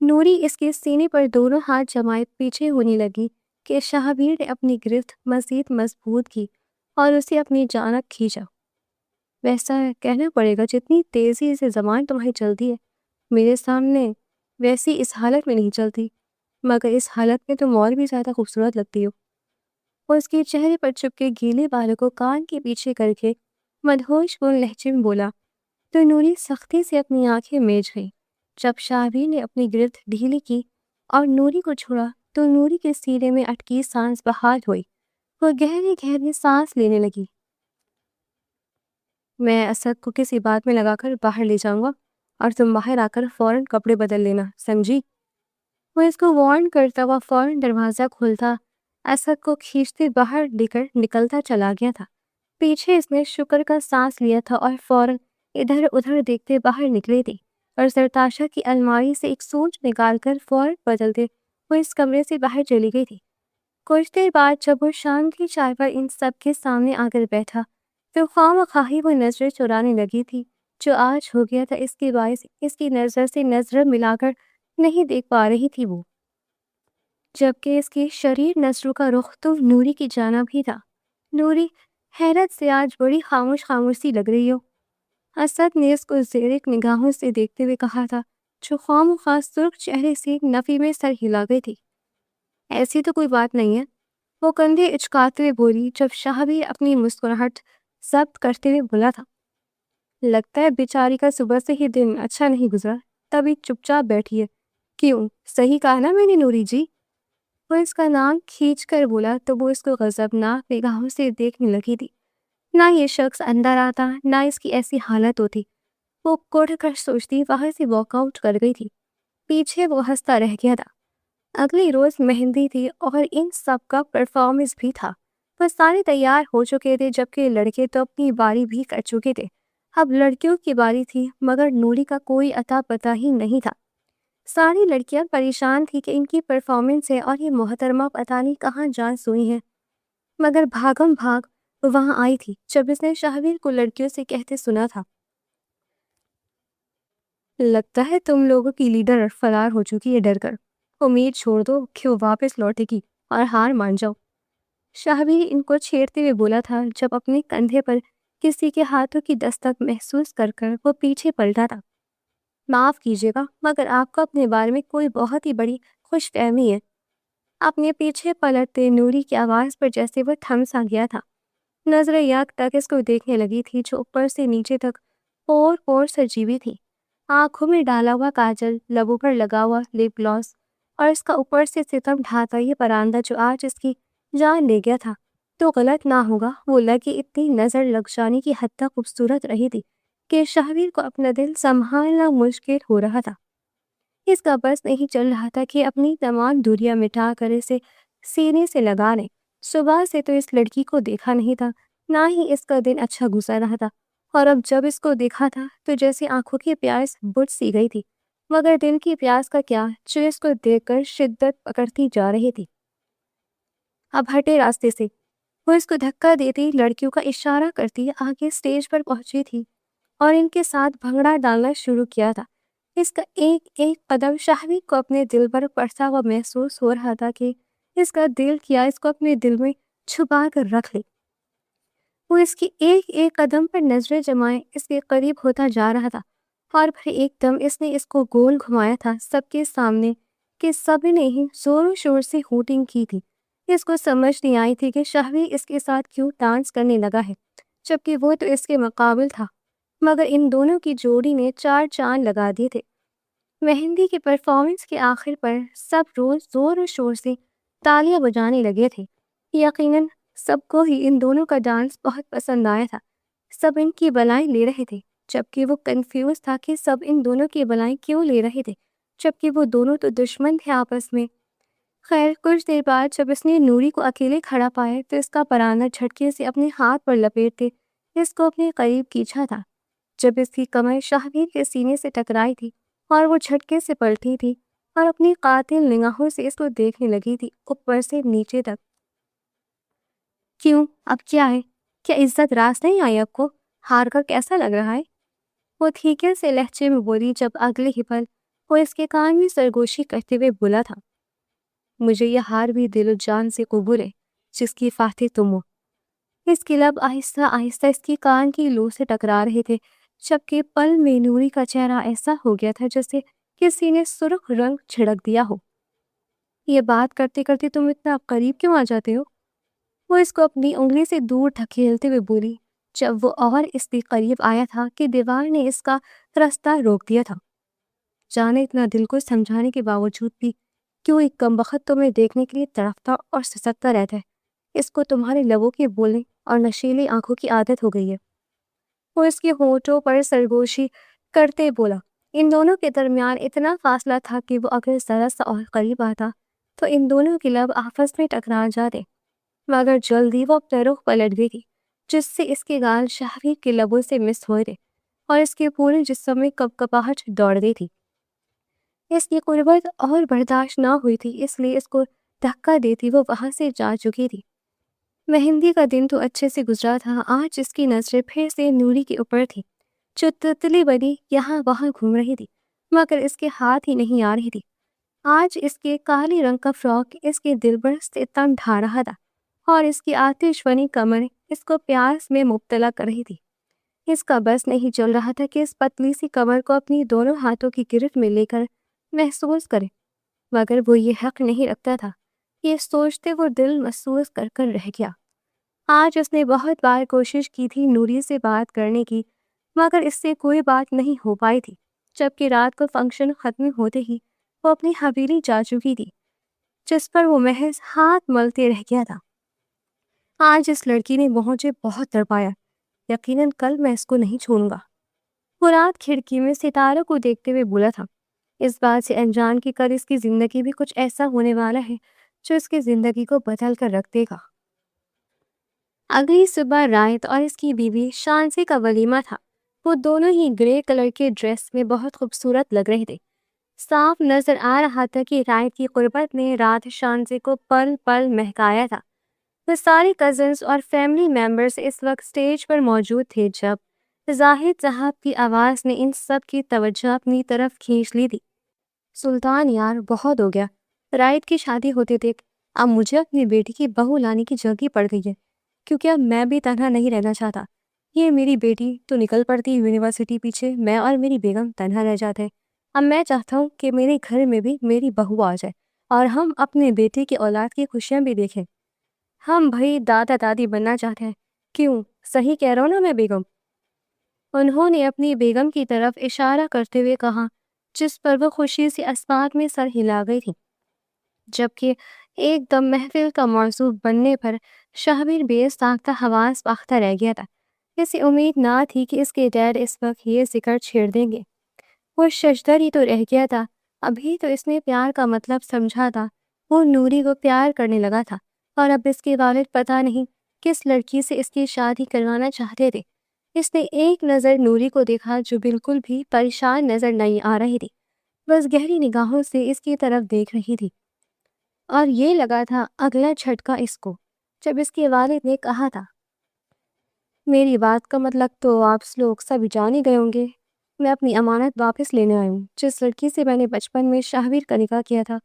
نوری اس کے سینے پر دونوں ہاتھ جمائے پیچھے ہونے لگی کہ شاہویر نے اپنی گرفت مزید مضبوط کی اور اسے اپنی جانب کھینچا۔ ویسا کہنا پڑے گا، جتنی تیزی سے زبان تمہاری چلتی ہے میرے سامنے، ویسی اس حالت میں نہیں چلتی، مگر اس حالت میں تم اور بھی زیادہ خوبصورت لگتی ہو۔ وہ اس کے چہرے پر چپکے گیلے بالوں کو کان کے پیچھے کر کے مدہوش کن لہجے میں بولا، تو نوری سختی سے اپنی آنکھیں میج گئی۔ جب شاہویر نے اپنی گرفت ڈھیلی کی اور نوری کو چھوڑا تو نوری کے سینے میں اٹکی سانس بحال ہوئی۔ وہ گہری گہری سانس لینے لگی۔ میں اسد کو کسی بات میں لگا کر باہر لے جاؤں گا اور تم باہر آ کر فوراً کپڑے بدل لینا، سمجھی؟ وہ اس کو وارن کرتا ہوا فوراً دروازہ کھولتا اسد کو کھینچتے باہر لے کر نکلتا چلا گیا تھا۔ پیچھے اس نے شکر کا سانس لیا تھا اور فوراً ادھر ادھر دیکھتے باہر نکلی تھی، اور سرتاشا کی الماری سے ایک سوچ نکال کر فوراً بدلتے وہ اس کمرے سے باہر چلی گئی تھی۔ کچھ دیر بعد جب وہ شام کی چائے پر ان سب کے سامنے آ کر بیٹھا تو خواہ وہ نظریں چرانے لگی تھی، جو آج ہو گیا تھا اس کے باعث اس کی نظر سے نظر ملا کر نہیں دیکھ پا رہی تھی وہ، جبکہ اس کی شریر نظروں کا رخ تو نوری کی جانب ہی تھا۔ نوری، حیرت سے آج بڑی خاموش سی لگ رہی ہو، اسد نے اس کو زیرک نگاہوں سے دیکھتے ہوئے کہا تھا، جو خواہ سرخ چہرے سے نفی میں سر ہلا گئی تھی۔ ایسی تو کوئی بات نہیں ہے، وہ کندھے اچکاتے ہوئے بولی، جب شاہویر اپنی مسکراہٹ ضبط کرتے ہوئے بولا تھا، لگتا ہے بیچاری کا صبح سے ہی دن اچھا نہیں گزرا، تبھی چپ چاپ بیٹھی ہے۔ کیوں، صحیح کہا نا میں نے نوری جی؟ وہ اس کا نام کھینچ کر بولا تو وہ اس کو غضبناک نگاہوں سے دیکھنے لگی تھی۔ نہ یہ شخص اندر آتا، نہ اس کی ایسی حالت ہوتی۔ وہ کڑھ کر سوچتی وہاں سے واک آؤٹ کر گئی تھی۔ پیچھے وہ ہنستا رہ گیا تھا۔ اگلی روز مہندی تھی اور ان سب کا پرفارمنس بھی تھا۔ وہ سارے تیار ہو چکے تھے جبکہ لڑکے تو اپنی باری بھی کر چکے تھے۔ اب لڑکیوں کی باری تھی مگر نوری کا کوئی اتا پتہ ہی نہیں تھا۔ ساری لڑکیاں پریشان تھی کہ ان کی پرفارمنس ہے اور یہ محترمہ پتہ نہیں کہاں جان سوئی ہے، مگر بھاگم بھاگ وہاں آئی تھی جب اس نے شاہویر کو لڑکیوں سے کہتے سنا تھا، لگتا ہے تم لوگوں کی لیڈر فرار ہو چکی ہے ڈر کر، امید چھوڑ دو کہ وہ واپس لوٹے گی اور ہار مان جاؤ۔ شاہویر ان کو چھیڑتے ہوئے بولا تھا جب اپنے کندھے پر کسی کے ہاتھوں کی دستک محسوس کر کر وہ پیچھے پلٹا تھا۔ معاف کیجیے گا مگر آپ کو اپنے بارے میں کوئی بہت ہی بڑی خوش فہمی ہے۔ اپنے پیچھے پلٹتے نوری کی آواز پر جیسے وہ تھم سا گیا تھا۔ نظریں یک تک اس کو دیکھنے لگی تھی جو اوپر سے نیچے تک اور سجیوی تھی۔ آنکھوں میں ڈالا ہوا کاجل، لبوں پر لگا ہوا لپ گلاس اور اس کا اوپر سے ستم ڈھاتا یہ پراندہ جو آج اس کی جان لے گیا تھا تو غلط نہ ہوگا وہ لگی اتنی نظر لگ جانے کی حد تک خوبصورت رہی تھی کہ شاہویر کو اپنا دل سنبھالنا مشکل ہو رہا تھا۔ اس کا بس نہیں چل رہا تھا کہ اپنی تمام دوریاں مٹا کر اسے سینے سے لگا لے۔ صبح سے تو اس لڑکی کو دیکھا نہیں تھا، نہ ہی اس کا دن اچھا گزر رہا تھا، اور اب جب اس کو دیکھا تھا تو جیسے آنکھوں کی پیاس بجھ سی گئی تھی، مگر دل کی پیاس کا کیا جو اس کو دیکھ کر شدت پکڑتی جا رہی تھی۔ اب ہٹے راستے سے، وہ اس کو دھکا دیتی لڑکیوں کا اشارہ کرتی آگے سٹیج پر پہنچی تھی اور ان کے ساتھ بھنگڑا ڈالنا شروع کیا تھا۔ اس کا ایک ایک قدم شاہویر کو اپنے دل پر پڑتا ہوا محسوس ہو رہا تھا کہ اس کا دل کیا اس کو اپنے دل میں چھپا کر رکھ لے۔ وہ اس کی ایک ایک قدم پر نظریں جمائے اس کے قریب ہوتا جا رہا تھا، اور پھر ایک دم اس نے اس کو گول گھمایا تھا سب کے سامنے کہ سب نے ہی زور و شور سے ہوٹنگ کی تھی۔ اس کو سمجھ نہیں آئی تھی کہ شاہویر اس کے ساتھ کیوں ڈانس کرنے لگا ہے جبکہ وہ تو اس کے مقابل تھا، مگر ان دونوں کی جوڑی نے چار چاند لگا دیے تھے۔ مہندی کے پرفارمنس کے آخر پر سب روز زور و شور سے تالیاں بجانے لگے تھے۔ یقیناً سب کو ہی ان دونوں کا ڈانس بہت پسند آیا تھا۔ سب ان کی بلائیں لے رہے تھے جبکہ وہ کنفیوز تھا کہ سب ان دونوں کی بلائیں کیوں لے رہے تھے جبکہ وہ دونوں تو دشمن تھے آپس میں۔ خیر کچھ دیر بعد جب اس نے نوری کو اکیلے کھڑا پایا تو اس کا پرانا جھٹکے سے اپنے ہاتھ پر لپیٹتے اس کو اپنے قریب کھینچا تھا۔ جب اس کی کمر شاہویر کے سینے سے ٹکرائی تھی اور وہ جھٹکے سے پلٹی تھی اور اپنی قاتل نگاہوں سے اس کو دیکھنے لگی تھی اوپر سے نیچے تک۔ کیوں اب کیا ہے؟ کیا عزت راست نہیں آئی اب کو؟ ہار کر کیسا لگ رہا ہے؟ وہ تھیکے سے لہجے میں بولی جب اگلے ہی پل وہ اس کے کان میں سرگوشی کرتے ہوئے بولا تھا، مجھے یہ ہار بھی دل و جان سے قبول ہے جس کی فاتح تم ہو۔ اس کے لب آہستہ آہستہ اس کی کان کی لو سے ٹکرا رہے تھے جبکہ پل میں نوری کا چہرہ ایسا ہو گیا تھا جیسے کسی نے سرخ رنگ چھڑک دیا ہو۔ یہ بات کرتے کرتے تم اتنا قریب کیوں آ جاتے ہو؟ وہ اس کو اپنی انگلی سے دور دھکیلتے ہوئے بولی جب وہ اور اس کے قریب آیا تھا کہ دیوار نے اس کا راستہ روک دیا تھا۔ جانے اتنا دل کو سمجھانے کے باوجود بھی کیوں ایک کمبخت تمہیں دیکھنے کے لیے تڑپتا اور سسکتا رہتا ہے؟ اس کو تمہارے لبوں کے بولنے اور نشیلی آنکھوں کی عادت ہو گئی ہے۔ وہ اس کے ہونٹوں پر سرگوشی کرتے بولا۔ ان دونوں کے درمیان اتنا فاصلہ تھا کہ وہ اگر ذرا سا اور قریب آتا تو ان دونوں کے لب آپس میں ٹکرا جاتے، مگر جلدی وہ اپنا رخ پلٹ گئی تھی جس سے اس کے گال شاہویر کے لبوں سے مس ہوئے تھے اور اس کے پورے جسم میں کپکپاہٹ دوڑ گئی تھی۔ اس کی قربت اور برداشت نہ ہوئی تھی اس لیے اس کو دھکا دیتی وہ وہاں سے جا چکی تھی۔ مہندی کا دن تو اچھے سے گزرا تھا، آج اس کی نظریں پھر سے نوری کے اوپر تھی جو تتلی بنی یہاں وہاں گھوم رہی تھی مگر اس کے ہاتھ ہی نہیں آ رہی تھی۔ آج اس کے کالی رنگ کا فراک اس کے دل پر ستم ڈھا رہا تھا اور اس کی آتش فنی کمر اس کو پیاس میں مبتلا کر رہی تھی۔ اس کا بس نہیں چل رہا تھا کہ اس پتلی سی کمر کو اپنی دونوں ہاتھوں کی گرفت میں لے کر محسوس کرے، مگر وہ یہ حق نہیں رکھتا تھا۔ یہ سوچتے وہ دل محسوس کر کر رہ گیا۔ آج اس نے بہت بار کوشش کی تھی نوری سے بات کرنے کی مگر اس سے کوئی بات نہیں ہو پائی تھی، جبکہ رات کو فنکشن ختم ہوتے ہی وہ اپنی حویلی جا چکی تھی جس پر وہ محض ہاتھ ملتے رہ گیا تھا۔ آج اس لڑکی نے مجھے بہت تڑپایا، یقیناً کل میں اس کو نہیں چھوڑوں گا۔ وہ رات کھڑکی میں ستاروں کو دیکھتے ہوئے بولا تھا، اس بات سے انجان کہ کل اس کی زندگی بھی کچھ ایسا ہونے والا ہے جو اس کی زندگی کو بدل کر رکھ دے گا۔ اگلی صبح رائت اور اس کی بیوی شانسی کا ولیمہ تھا۔ وہ دونوں ہی گرے کلر کے ڈریس میں بہت خوبصورت لگ رہے تھے۔ صاف نظر آ رہا تھا کہ رائت کی قربت نے رات شانسی کو پل پل مہکایا تھا۔ وہ سارے کزنز اور فیملی ممبرز اس وقت سٹیج پر موجود تھے جب زاہد صاحب کی آواز نے ان سب کی توجہ اپنی طرف کھینچ لی تھی۔ سلطان یار، بہت ہو گیا، رائت کی شادی ہوتے دیکھ اب مجھے اپنی بیٹی کی بہو لانے کی جلدی پڑ گئی ہے، کیونکہ اب میں بھی تنہا نہیں رہنا چاہتا۔ یہ میری بیٹی تو نکل پڑتی یونیورسٹی پیچھے، میں اور میری بیگم تنہا رہ جاتے ہیں۔ اب میں چاہتا ہوں کہ میرے گھر میں بھی میری بہو آ جائے اور ہم اپنے بیٹے کی اولاد کی خوشیاں بھی دیکھیں۔ ہم بھائی دادا دادی بننا چاہتے ہیں، کیوں؟ صحیح کہہ رہا ہوں نا میں بیگم؟ انہوں نے اپنی بیگم کی طرف اشارہ کرتے ہوئے کہا، جس پر وہ خوشی سے اسبات میں سر ہلا گئی تھی۔ جبکہ ایک دم محفل کا موضوع بننے پر شہبیر بے ساختہ حواس باختہ رہ گیا تھا۔ اسے امید نہ تھی کہ اس کے ڈیڈ اس وقت یہ ذکر چھیڑ دیں گے۔ وہ ششدر ہی تو رہ گیا تھا، ابھی تو اس نے پیار کا مطلب سمجھا تھا۔ وہ نوری کو پیار کرنے لگا تھا اور اب اس کے والد پتہ نہیں کس لڑکی سے اس کی شادی کروانا چاہتے تھے۔ اس نے ایک نظر نوری کو دیکھا جو بالکل بھی پریشان نظر نہیں آ رہی تھی، بس گہری نگاہوں سے اس کی طرف دیکھ رہی تھی۔ اور یہ لگا تھا اگلا جھٹکا اس کو جب اس کے والد نے کہا تھا، میری بات کا مطلب تو آپ لوگ سب جان ہی گئے ہوں گے، میں اپنی امانت واپس لینے آئی ہوں۔ جس لڑکی سے میں نے بچپن میں شہبیر کا نکاح کیا تھا،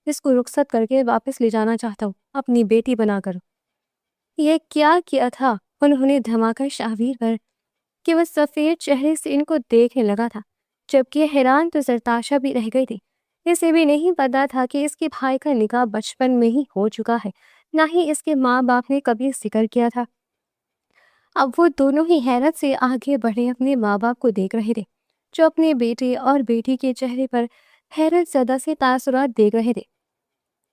اس کو رخصت کر کے واپس لے جانا چاہتا ہوں، اپنی بیٹی بنا کر۔ یہ کیا تھا؟ انہوں نے دھماکہ شہبیر پر کہ وہ سفید چہرے سے ان کو دیکھنے لگا تھا، جبکہ حیران تو زرتاشا بھی رہ گئی تھی۔ اسے بھی نہیں پتا تھا کہ اس کے بھائی کا نکاح بچپن میں ہی ہو چکا ہے، نہ ہی اس کے ماں باپ نے کبھی ذکر کیا تھا۔ اب وہ دونوں ہی حیرت سے آگے بڑھے اپنے ماں باپ کو دیکھ رہے تھے، جو اپنے بیٹے اور بیٹی کے چہرے پر حیرت زدہ سے تاثرات دیکھ رہے تھے۔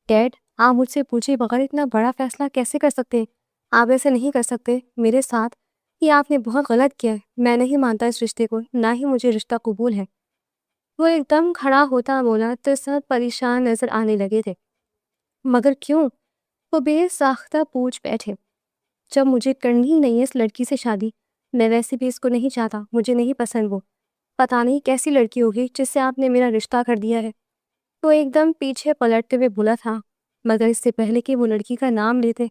ڈیڈ، آپ مجھ سے پوچھے بغیر اتنا بڑا فیصلہ کیسے کر سکتے ہیں؟ آپ ایسے نہیں کر سکتے میرے ساتھ، یہ آپ نے بہت غلط کیا ہے۔ میں نہیں مانتا اس رشتے کو، نہ ہی مجھے رشتہ قبول ہے۔ وہ ایک دم کھڑا ہوتا بولا تو سب پریشان نظر آنے لگے تھے۔ مگر کیوں؟ وہ بے ساختہ پوچھ بیٹھے۔ جب مجھے کرنی ہی نہیں ہے اس لڑکی سے شادی، میں ویسے بھی اس کو نہیں چاہتا، مجھے نہیں پسند وہ۔ پتہ نہیں کیسی لڑکی ہوگی جس سے آپ نے میرا رشتہ کر دیا ہے۔ وہ ایک دم پیچھے پلٹتے ہوئے بولا تھا، مگر اس سے پہلے کہ وہ لڑکی کا نام لیتے،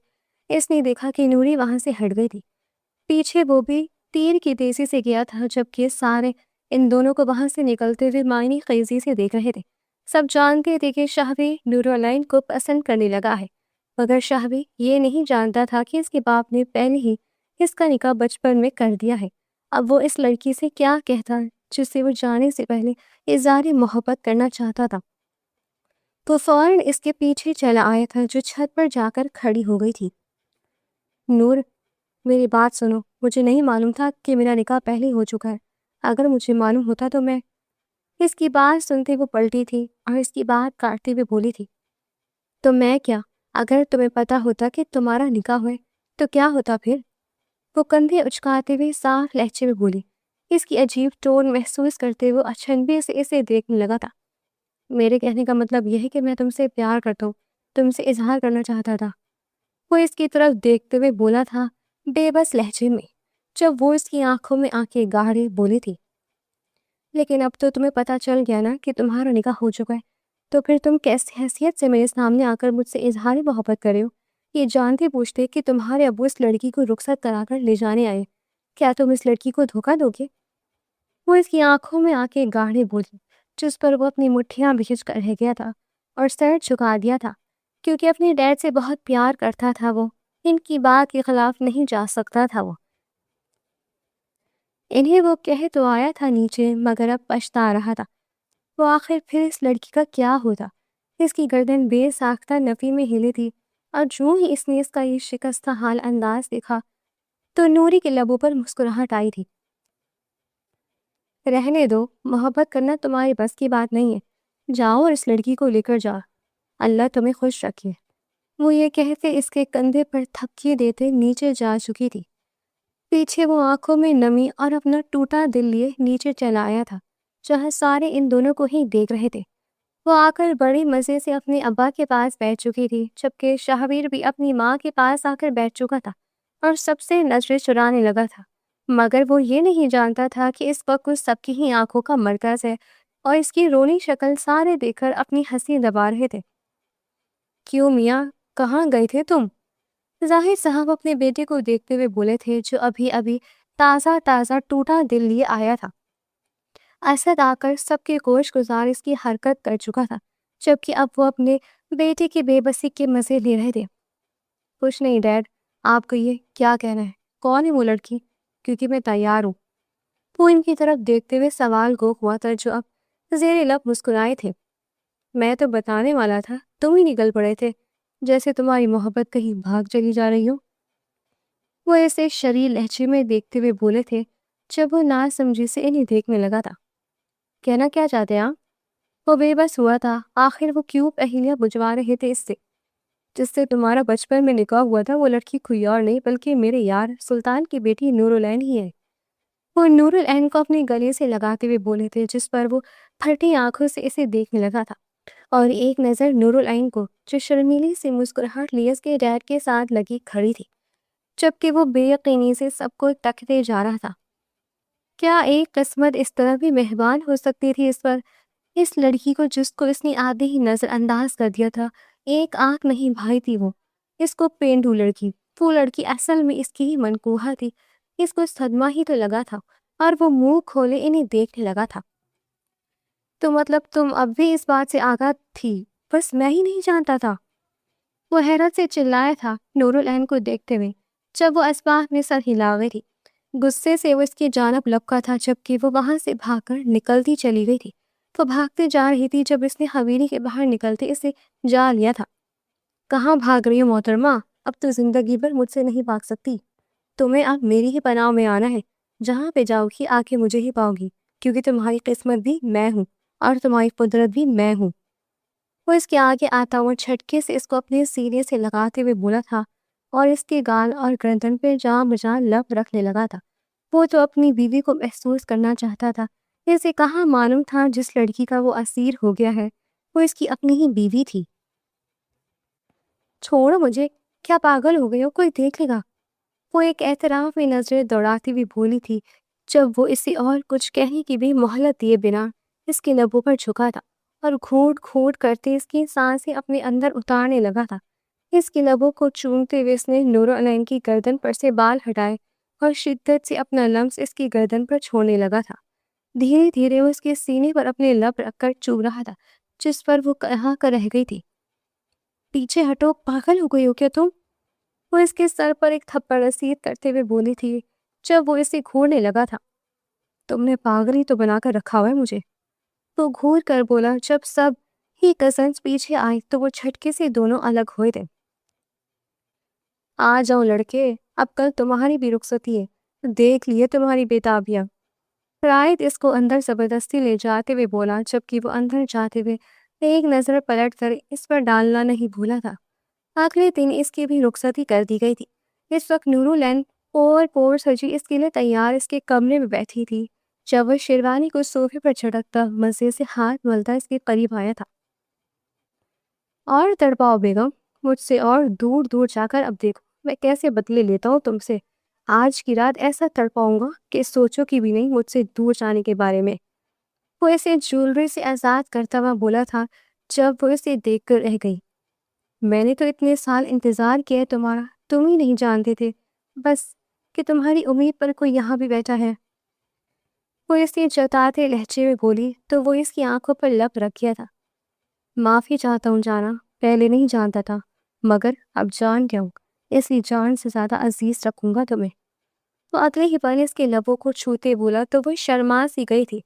اس نے دیکھا کہ نوری وہاں سے ہٹ گئی تھی۔ پیچھے وہ بھی تیر کی تیزی سے گیا تھا، جبکہ سارے ان دونوں کو وہاں سے نکلتے ہوئے معنی خیزی سے دیکھ رہے تھے۔ سب جانتے تھے کہ شہبیر نورالعین کو پسند کرنے لگا ہے، مگر شہبیر یہ نہیں جانتا تھا کہ اس کے باپ نے پہلے ہی اس کا نکاح بچپن میں کر دیا ہے۔ اب وہ اس لڑکی سے کیا کہتا جس سے وہ جانے سے پہلے اظہار محبت کرنا چاہتا تھا؟ تو فوراً اس کے پیچھے چلا آیا تھا، جو چھت پر جا کر کھڑی ہو گئی تھی۔ نور، میری بات سنو، مجھے نہیں معلوم تھا کہ میرا نکاح پہلے ہو چکا ہے۔ اگر مجھے معلوم ہوتا تو میں… اس کی بات سنتے وہ پلٹی تھی اور اس کی بات کاٹتے ہوئے بولی تھی، تو میں کیا؟ اگر تمہیں پتا ہوتا کہ تمہارا نکاح ہوئے تو کیا ہوتا پھر؟ وہ کندھے اچکاتے ہوئے صاف لہجے میں بولی۔ اس کی عجیب ٹون محسوس کرتے وہ اچنبے سے اسے دیکھنے لگا تھا۔ میرے کہنے کا مطلب یہ ہے کہ میں تم سے پیار کرتا ہوں، تم سے اظہار کرنا چاہتا تھا۔ وہ اس کی طرف دیکھتے ہوئے بولا تھا بے بس لہجے میں، جب وہ اس کی آنکھوں میں آنکھیں گاڑے بولی تھی، لیکن اب تو تمہیں پتا چل گیا نا کہ تمہارا نکاح ہو چکا ہے، تو پھر تم کیسی حیثیت سے میرے سامنے آ کر مجھ سے اظہار محبت کرے ہو، یہ جانتے پوچھتے کہ تمہارے ابو اس لڑکی کو رخصت کرا کر لے جانے آئے؟ کیا تم اس لڑکی کو دھوکہ دو گے؟ وہ اس کی آنکھوں میں آنکھیں گاڑے بولی، جس پر وہ اپنی مٹھیاں بھیج کر رہ گیا تھا اور سر جھکا دیا تھا، کیونکہ اپنے ڈیڈ سے بہت پیار کرتا تھا۔ وہ ان کی بات کے خلاف نہیں جا سکتا تھا۔ انہیں وہ کہہ تو آیا تھا نیچے، مگر اب پچھتا رہا تھا۔ وہ آخر پھر اس لڑکی کا کیا ہوتا؟ اس کی گردن بے ساختہ نفی میں ہلی تھی، اور جو ہی اس نے اس کا یہ شکستہ حال انداز دیکھا تو نوری کے لبوں پر مسکراہٹ آئی تھی۔ رہنے دو، محبت کرنا تمہاری بس کی بات نہیں ہے، جاؤ اور اس لڑکی کو لے کر جاؤ، اللہ تمہیں خوش رکھے۔ وہ یہ کہتے اس کے کندھے پر تھپکی دیتے نیچے جا چکی تھی۔ پیچھے وہ آنکھوں میں نمی اور اپنا ٹوٹا دل لیے نیچے چلا آیا تھا، جہاں سارے ان دونوں کو ہی دیکھ رہے تھے۔ وہ آ کر بڑے مزے سے اپنے ابا کے پاس بیٹھ چکی تھی، جبکہ شاہویر بھی اپنی ماں کے پاس آ کر بیٹھ چکا تھا اور سب سے نظریں چرانے لگا تھا، مگر وہ یہ نہیں جانتا تھا کہ اس وقت وہ سب کی ہی آنکھوں کا مرکز ہے اور اس کی رونی شکل سارے دیکھ کر اپنی ہنسی دبا رہے تھے۔ کیوں میاں، کہاں گئے تھے تم؟ ظاہر صاحب اپنے بیٹے کو دیکھتے ہوئے بولے تھے، جو ابھی ابھی تازہ تازہ ٹوٹا دل لیے آیا تھا۔ اسد آ کر سب کے گوش گزار اس کی حرکت کر چکا تھا، جبکہ اب وہ اپنے بیٹے کی بے بسی کے مزے لے رہے تھے۔ کچھ نہیں ڈیڈ، آپ کہیے کیا کہنا ہے، کون ہے وہ لڑکی؟ کیونکہ میں تیار ہوں۔ وہ ان کی طرف دیکھتے ہوئے سوال گو ہوا تھا، جو اب زیر لب مسکرائے تھے۔ میں تو بتانے والا تھا، تم ہی نکل پڑے تھے، جیسے تمہاری محبت کہیں بھاگ چلی جا رہی ہو۔ وہ ایسے شریر لہجے میں دیکھتے ہوئے بولے تھے جب وہ ناسمجھی سے انہیں دیکھنے لگا تھا۔ کہنا کیا چاہتے ہیں آپ؟ وہ بے بس ہوا تھا، آخر وہ کیوں پہیلیاں بجھوا رہے تھے اس سے؟ جس سے تمہارا بچپن میں نکاح ہوا تھا وہ لڑکی کوئی اور نہیں بلکہ میرے یار سلطان کی بیٹی نور العین ہی ہے۔ وہ نور العین کو اپنے گلے سے لگاتے ہوئے بولے تھے، جس پر وہ پھٹی آنکھوں سے اسے دیکھنے لگا تھا، اور ایک نظر نور العین کو جو شرمیلی سی مسکراہٹ لیے اس کے ڈیڈ کے ساتھ لگی کھڑی تھی، جبکہ وہ بے یقینی سے سب کو تکتے جا رہا تھا۔ کیا ایک قسمت اس طرح بھی مہربان ہو سکتی تھی اس پر؟ اس لڑکی کو جس کو اس نے آدھے ہی نظر انداز کر دیا تھا، ایک آنکھ نہیں بھائی تھی وہ، اس کو پینڈو لڑکی، وہ لڑکی اصل میں اس کی ہی منقوہہ تھی۔ اس کو صدمہ ہی تو لگا تھا اور وہ منہ کھولے انہیں دیکھنے لگا تھا۔ تو مطلب تم اب بھی اس بات سے آگاہ تھی، بس میں ہی نہیں جانتا تھا؟ وہ حیرت سے چلایا تھا نور العین کو دیکھتے ہوئے، جب وہ اسباق میں سر ہلا گئی تھی۔ غصے سے وہ اس کی جانب لپکا تھا، جبکہ وہ وہاں سے بھاگ کر نکلتی چلی گئی تھی۔ وہ بھاگتے جا رہی تھی جب اس نے حویلی کے باہر نکلتے اسے جا لیا تھا۔ کہاں بھاگ رہی ہو محترمہ؟ اب تو زندگی بھر مجھ سے نہیں بھاگ سکتی، تمہیں اب میری ہی پناہ میں آنا ہے۔ جہاں پہ جاؤ گی آ کے مجھے ہی پاؤ گی، کیونکہ تمہاری قسمت بھی میں ہوں اور تمہاری قدرت بھی میں ہوں۔ وہ اس کے آگے آتا ہوا جھٹکے سے اس کو اپنے سینے سے لگاتے ہوئے بولا تھا اور اس کے گال اور گردن پہ جاں بجاں لب رکھنے لگا تھا۔ وہ تو اپنی بیوی کو محسوس کرنا چاہتا تھا، اسے کہاں معلوم تھا جس لڑکی کا وہ اسیر ہو گیا ہے وہ اس کی اپنی ہی بیوی تھی۔ چھوڑو مجھے، کیا پاگل ہو گئے ہو؟ کوئی دیکھ لے گا۔ وہ ایک اعتراف میں نظریں دوڑاتی ہوئی بولی تھی، جب وہ اسے اور کچھ کہنے کی بھی مہلت دیے بنا اس کے لبوں پر جھکا تھا اور گھونٹ گھونٹ کرتے اس کی سانسیں اپنے اندر اتارنے لگا تھا۔ اس کے لبوں کو چومتے ہوئے اس نے نور العین کی گردن پر سے بال ہٹائے اور شدت سے اپنا لمس اس کی گردن پر چھوڑنے لگا تھا۔ دھیرے دھیرے وہ اس کے سینے پر اپنے لب رکھ کر چوم رہا تھا، جس پر وہ کہاں کر رہ گئی تھی۔ پیچھے ہٹو، پاگل ہو گئی ہو کیا تم؟ وہ اس کے سر پر ایک تھپڑ رسید کرتے ہوئے بولی تھی جب وہ اسے گھورنے لگا تھا۔ تم نے پاگل ہی تو بنا کر رکھا ہوا ہے مجھے، وہ گھور کر بولا۔ جب سب ہی کزنز پیچھے آئے تو وہ جھٹکے سے دونوں الگ ہوئے تھے۔ آ جاؤ لڑکے، اب کل تمہاری بھی رخصتی ہے، دیکھ لیے تمہاری بیتابیاں۔ رائد اس کو اندر زبردستی لے جاتے ہوئے بولا، جبکہ وہ اندر جاتے ہوئے ایک نظر پلٹ کر اس پر ڈالنا نہیں بھولا تھا۔ اگلے دن اس کی بھی رخصتی کر دی گئی تھی۔ اس وقت نور العین اور پور سجی اس کے لیے تیار اس کے کمرے میں بیٹھی تھی، جب وہ شیروانی کو صوفے پر جھٹکتا مزے سے ہاتھ ملتا اس کے قریب آیا تھا۔ اور تڑپاؤ بیگم مجھ سے، اور دور دور جا کر اب دیکھو میں کیسے بدلے لیتا ہوں تم سے۔ آج کی رات ایسا تڑپاؤں گا کہ سوچو کی بھی نہیں مجھ سے دور جانے کے بارے میں۔ وہ اسے جولری سے آزاد کرتا ہوا بولا تھا جب وہ اسے دیکھ کر رہ گئی۔ میں نے تو اتنے سال انتظار کیا تمہارا، تم ہی نہیں جانتے تھے بس کہ تمہاری امید پر کوئی یہاں بھی بیٹھا ہے۔ وہ اسے جتاتے لہجے میں بولی تو وہ اس کی آنکھوں پر لب رکھ گیا تھا۔ معافی چاہتا ہوں جانا، پہلے نہیں جانتا تھا، مگر اب جان گیا ہوں، اس لیے جان سے زیادہ عزیز رکھوں گا تمہیں۔ وہ اگلے ہی پل اس کے لبوں کو چھوتے بولا تو وہ شرما سی گئی تھی،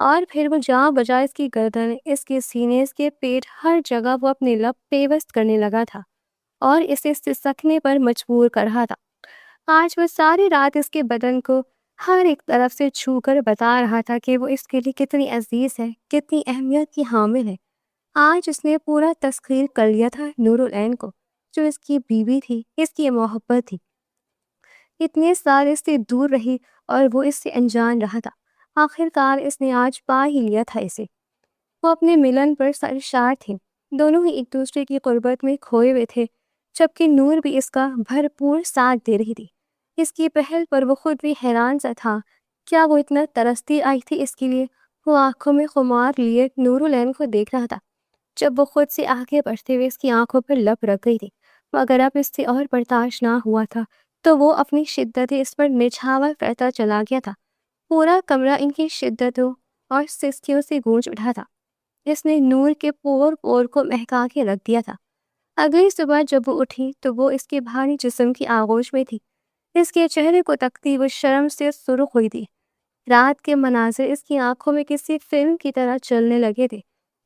اور پھر وہ جہاں بجا اس کی گردن، اس کے سینے، اس کے پیٹ، ہر جگہ وہ اپنے لب پیوست کرنے لگا تھا اور اسے سسکنے پر مجبور کر رہا تھا۔ آج وہ ساری رات اس کے بدن کو ہر ایک طرف سے چھو کر بتا رہا تھا کہ وہ اس کے لیے کتنی عزیز ہے، کتنی اہمیت کی حامل ہے۔ آج اس نے پورا تسخیر کر لیا تھا نور العین کو، جو اس کی بیوی تھی، اس کی محبت تھی۔ اتنے سال اس سے دور رہی اور وہ اس سے انجان رہا تھا، آخر کار اس نے آج پا ہی لیا تھا اسے۔ وہ اپنے ملن پر سرشار تھے، دونوں ہی ایک دوسرے کی قربت میں کھوئے ہوئے تھے، جبکہ نور بھی اس کا بھرپور ساتھ دے رہی تھی۔ اس کی پہل پر وہ خود بھی حیران سا تھا۔ کیا وہ اتنا ترستی آئی تھی اس کے لیے؟ وہ آنکھوں میں خمار لیے نور العین کو دیکھ رہا تھا، جب وہ خود سے آگے بڑھتے ہوئے اس کی آنکھوں پر لپ رکھ گئی تھی، مگر اب اس سے اور برداشت نہ ہوا تھا تو وہ اپنی شدت اس پر نچھاور کرتا چلا گیا تھا۔ پورا کمرہ ان کی شدتوں اور سستیوں سے گونج اٹھا تھا۔ اس نے نور کے پور پور کو مہکا کے رکھ دیا تھا۔ اگلی صبح جب وہ اٹھی تو وہ اس کے بھاری جسم کی آغوش میں تھی۔ اس کے چہرے کو تکتی وہ شرم سے سرخ ہوئی تھی۔ رات کے مناظر اس کی آنکھوں میں کسی فلم کی طرح چلنے لگے تھے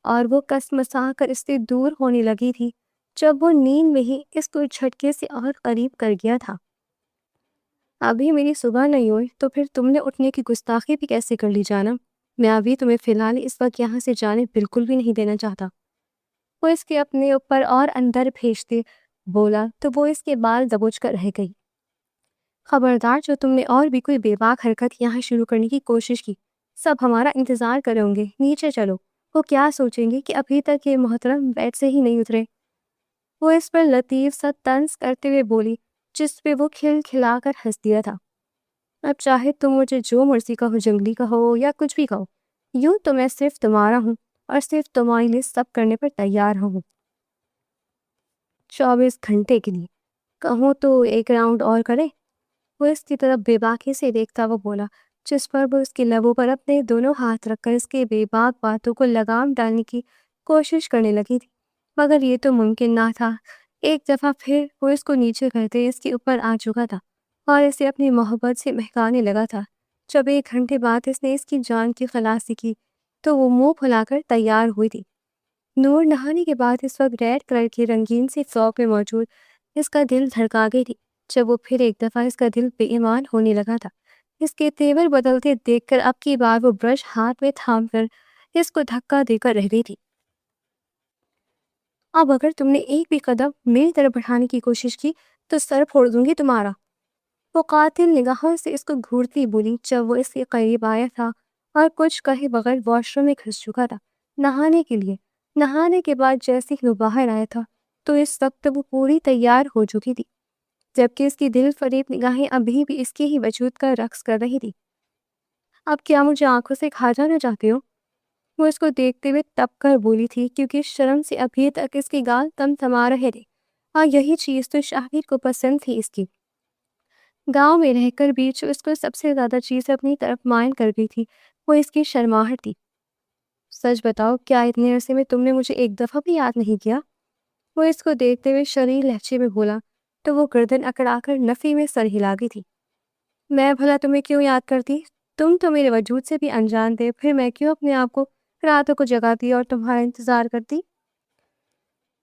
اور وہ کسمسا کر اس سے دور ہونے لگی تھی جب وہ نیند میں ہی اس کو جھٹکے سے اور قریب کر گیا تھا۔ ابھی میری صبح نہیں ہوئی تو پھر تم نے اٹھنے کی گستاخی بھی کیسے کر لی جانم؟ میں ابھی تمہیں فی الحال اس وقت یہاں سے جانے بالکل بھی نہیں دینا چاہتا۔ وہ اس کے اپنے اوپر اور اندر بھیجتے بولا تو وہ اس کے بال دبوچ کر رہ گئی۔ خبردار، جو تم نے اور بھی کوئی بے باک حرکت یہاں شروع کرنے کی کوشش کی، سب ہمارا انتظار کریں گے، نیچے چلو۔ وہ کیا سوچیں گے کہ ابھی تک یہ محترم بیڈ سے ہی نہیں اترے؟ وہ اس پر لطیف سا طنز کرتے ہوئے بولی، جس پہ وہ کھل کھلا کر ہنس دیا تھا۔ اب چاہے تم مجھے جو مرضی کہو، جنگلی کہو یا کچھ بھی کہو، یوں تو میں صرف تمہارا ہوں اور صرف تمہارے لیے سب کرنے پر تیار ہوں۔ 24 گھنٹے کے لیے کہوں تو ایک راؤنڈ اور کرے؟ وہ اس کی طرف بے باکی سے دیکھتا وہ بولا، جس پر وہ اس کے لبوں پر اپنے دونوں ہاتھ رکھ کر اس کے بے باک باتوں کو لگام ڈالنے کی کوشش کرنے لگی تھی، مگر یہ تو ممکن نہ تھا۔ ایک دفعہ پھر وہ اس کو نیچے کرتے اس کے اوپر آ چکا تھا اور اسے اپنی محبت سے مہکانے لگا تھا۔ جب 1 گھنٹے بعد اس نے اس کی جان کی خلاصی کی تو وہ منہ پھلا کر تیار ہوئی تھی۔ نور نہانے کے بعد اس وقت ریڈ کلر کی رنگین سی فراک میں موجود اس کا دل دھڑکا گئی تھی، جب وہ پھر ایک دفعہ اس کا دل بے ایمان ہونے لگا تھا۔ اس کے تیور بدلتے دیکھ کر اب کی بار وہ برش ہاتھ میں تھام کر اس کو دھکا دے کر رہ گئی تھی۔ اب اگر تم نے ایک بھی قدم میری طرف بڑھانے کی کوشش کی تو سر پھوڑ دوں گی تمہارا۔ وہ قاتل نگاہوں سے اس کو گھورتی بولی جب وہ اس کے قریب آیا تھا اور کچھ کہے بغیر واش روم میں گھس چکا تھا نہانے کے لیے۔ نہانے کے بعد جیسے ہی وہ باہر آیا تھا تو اس وقت وہ پوری تیار ہو چکی تھی، جبکہ اس کی دل فریب نگاہیں ابھی بھی اس کے ہی وجود کا رقص کر رہی تھی۔ اب کیا مجھے آنکھوں سے کھا جانا چاہتے ہو؟ وہ اس کو دیکھتے ہوئے تپ کر بولی تھی، کیونکہ شرم سے ابھی تک اس کی گال تم تھما رہے تھے اور یہی چیز تو شاہد کو پسند تھی اس کی۔ گاؤں میں رہ کر بھی جو اس کو سب سے زیادہ چیز اپنی طرف مائل کر گئی تھی وہ اس کی شرماہٹ تھی۔ سچ بتاؤ، کیا اتنے عرصے میں تم نے مجھے ایک دفعہ بھی یاد نہیں کیا؟ وہ اس کو دیکھتے ہوئے شریر لہجے میں بولا تو وہ گردن اکڑا کر نفی میں سر ہلا گئی تھی۔ میں بھلا تمہیں کیوں یاد کرتی؟ تم تو میرے وجود سے بھی انجان تھے، پھر میں کیوں اپنے آپ کو راتوں کو جگاتی اور تمہارا انتظار کرتی؟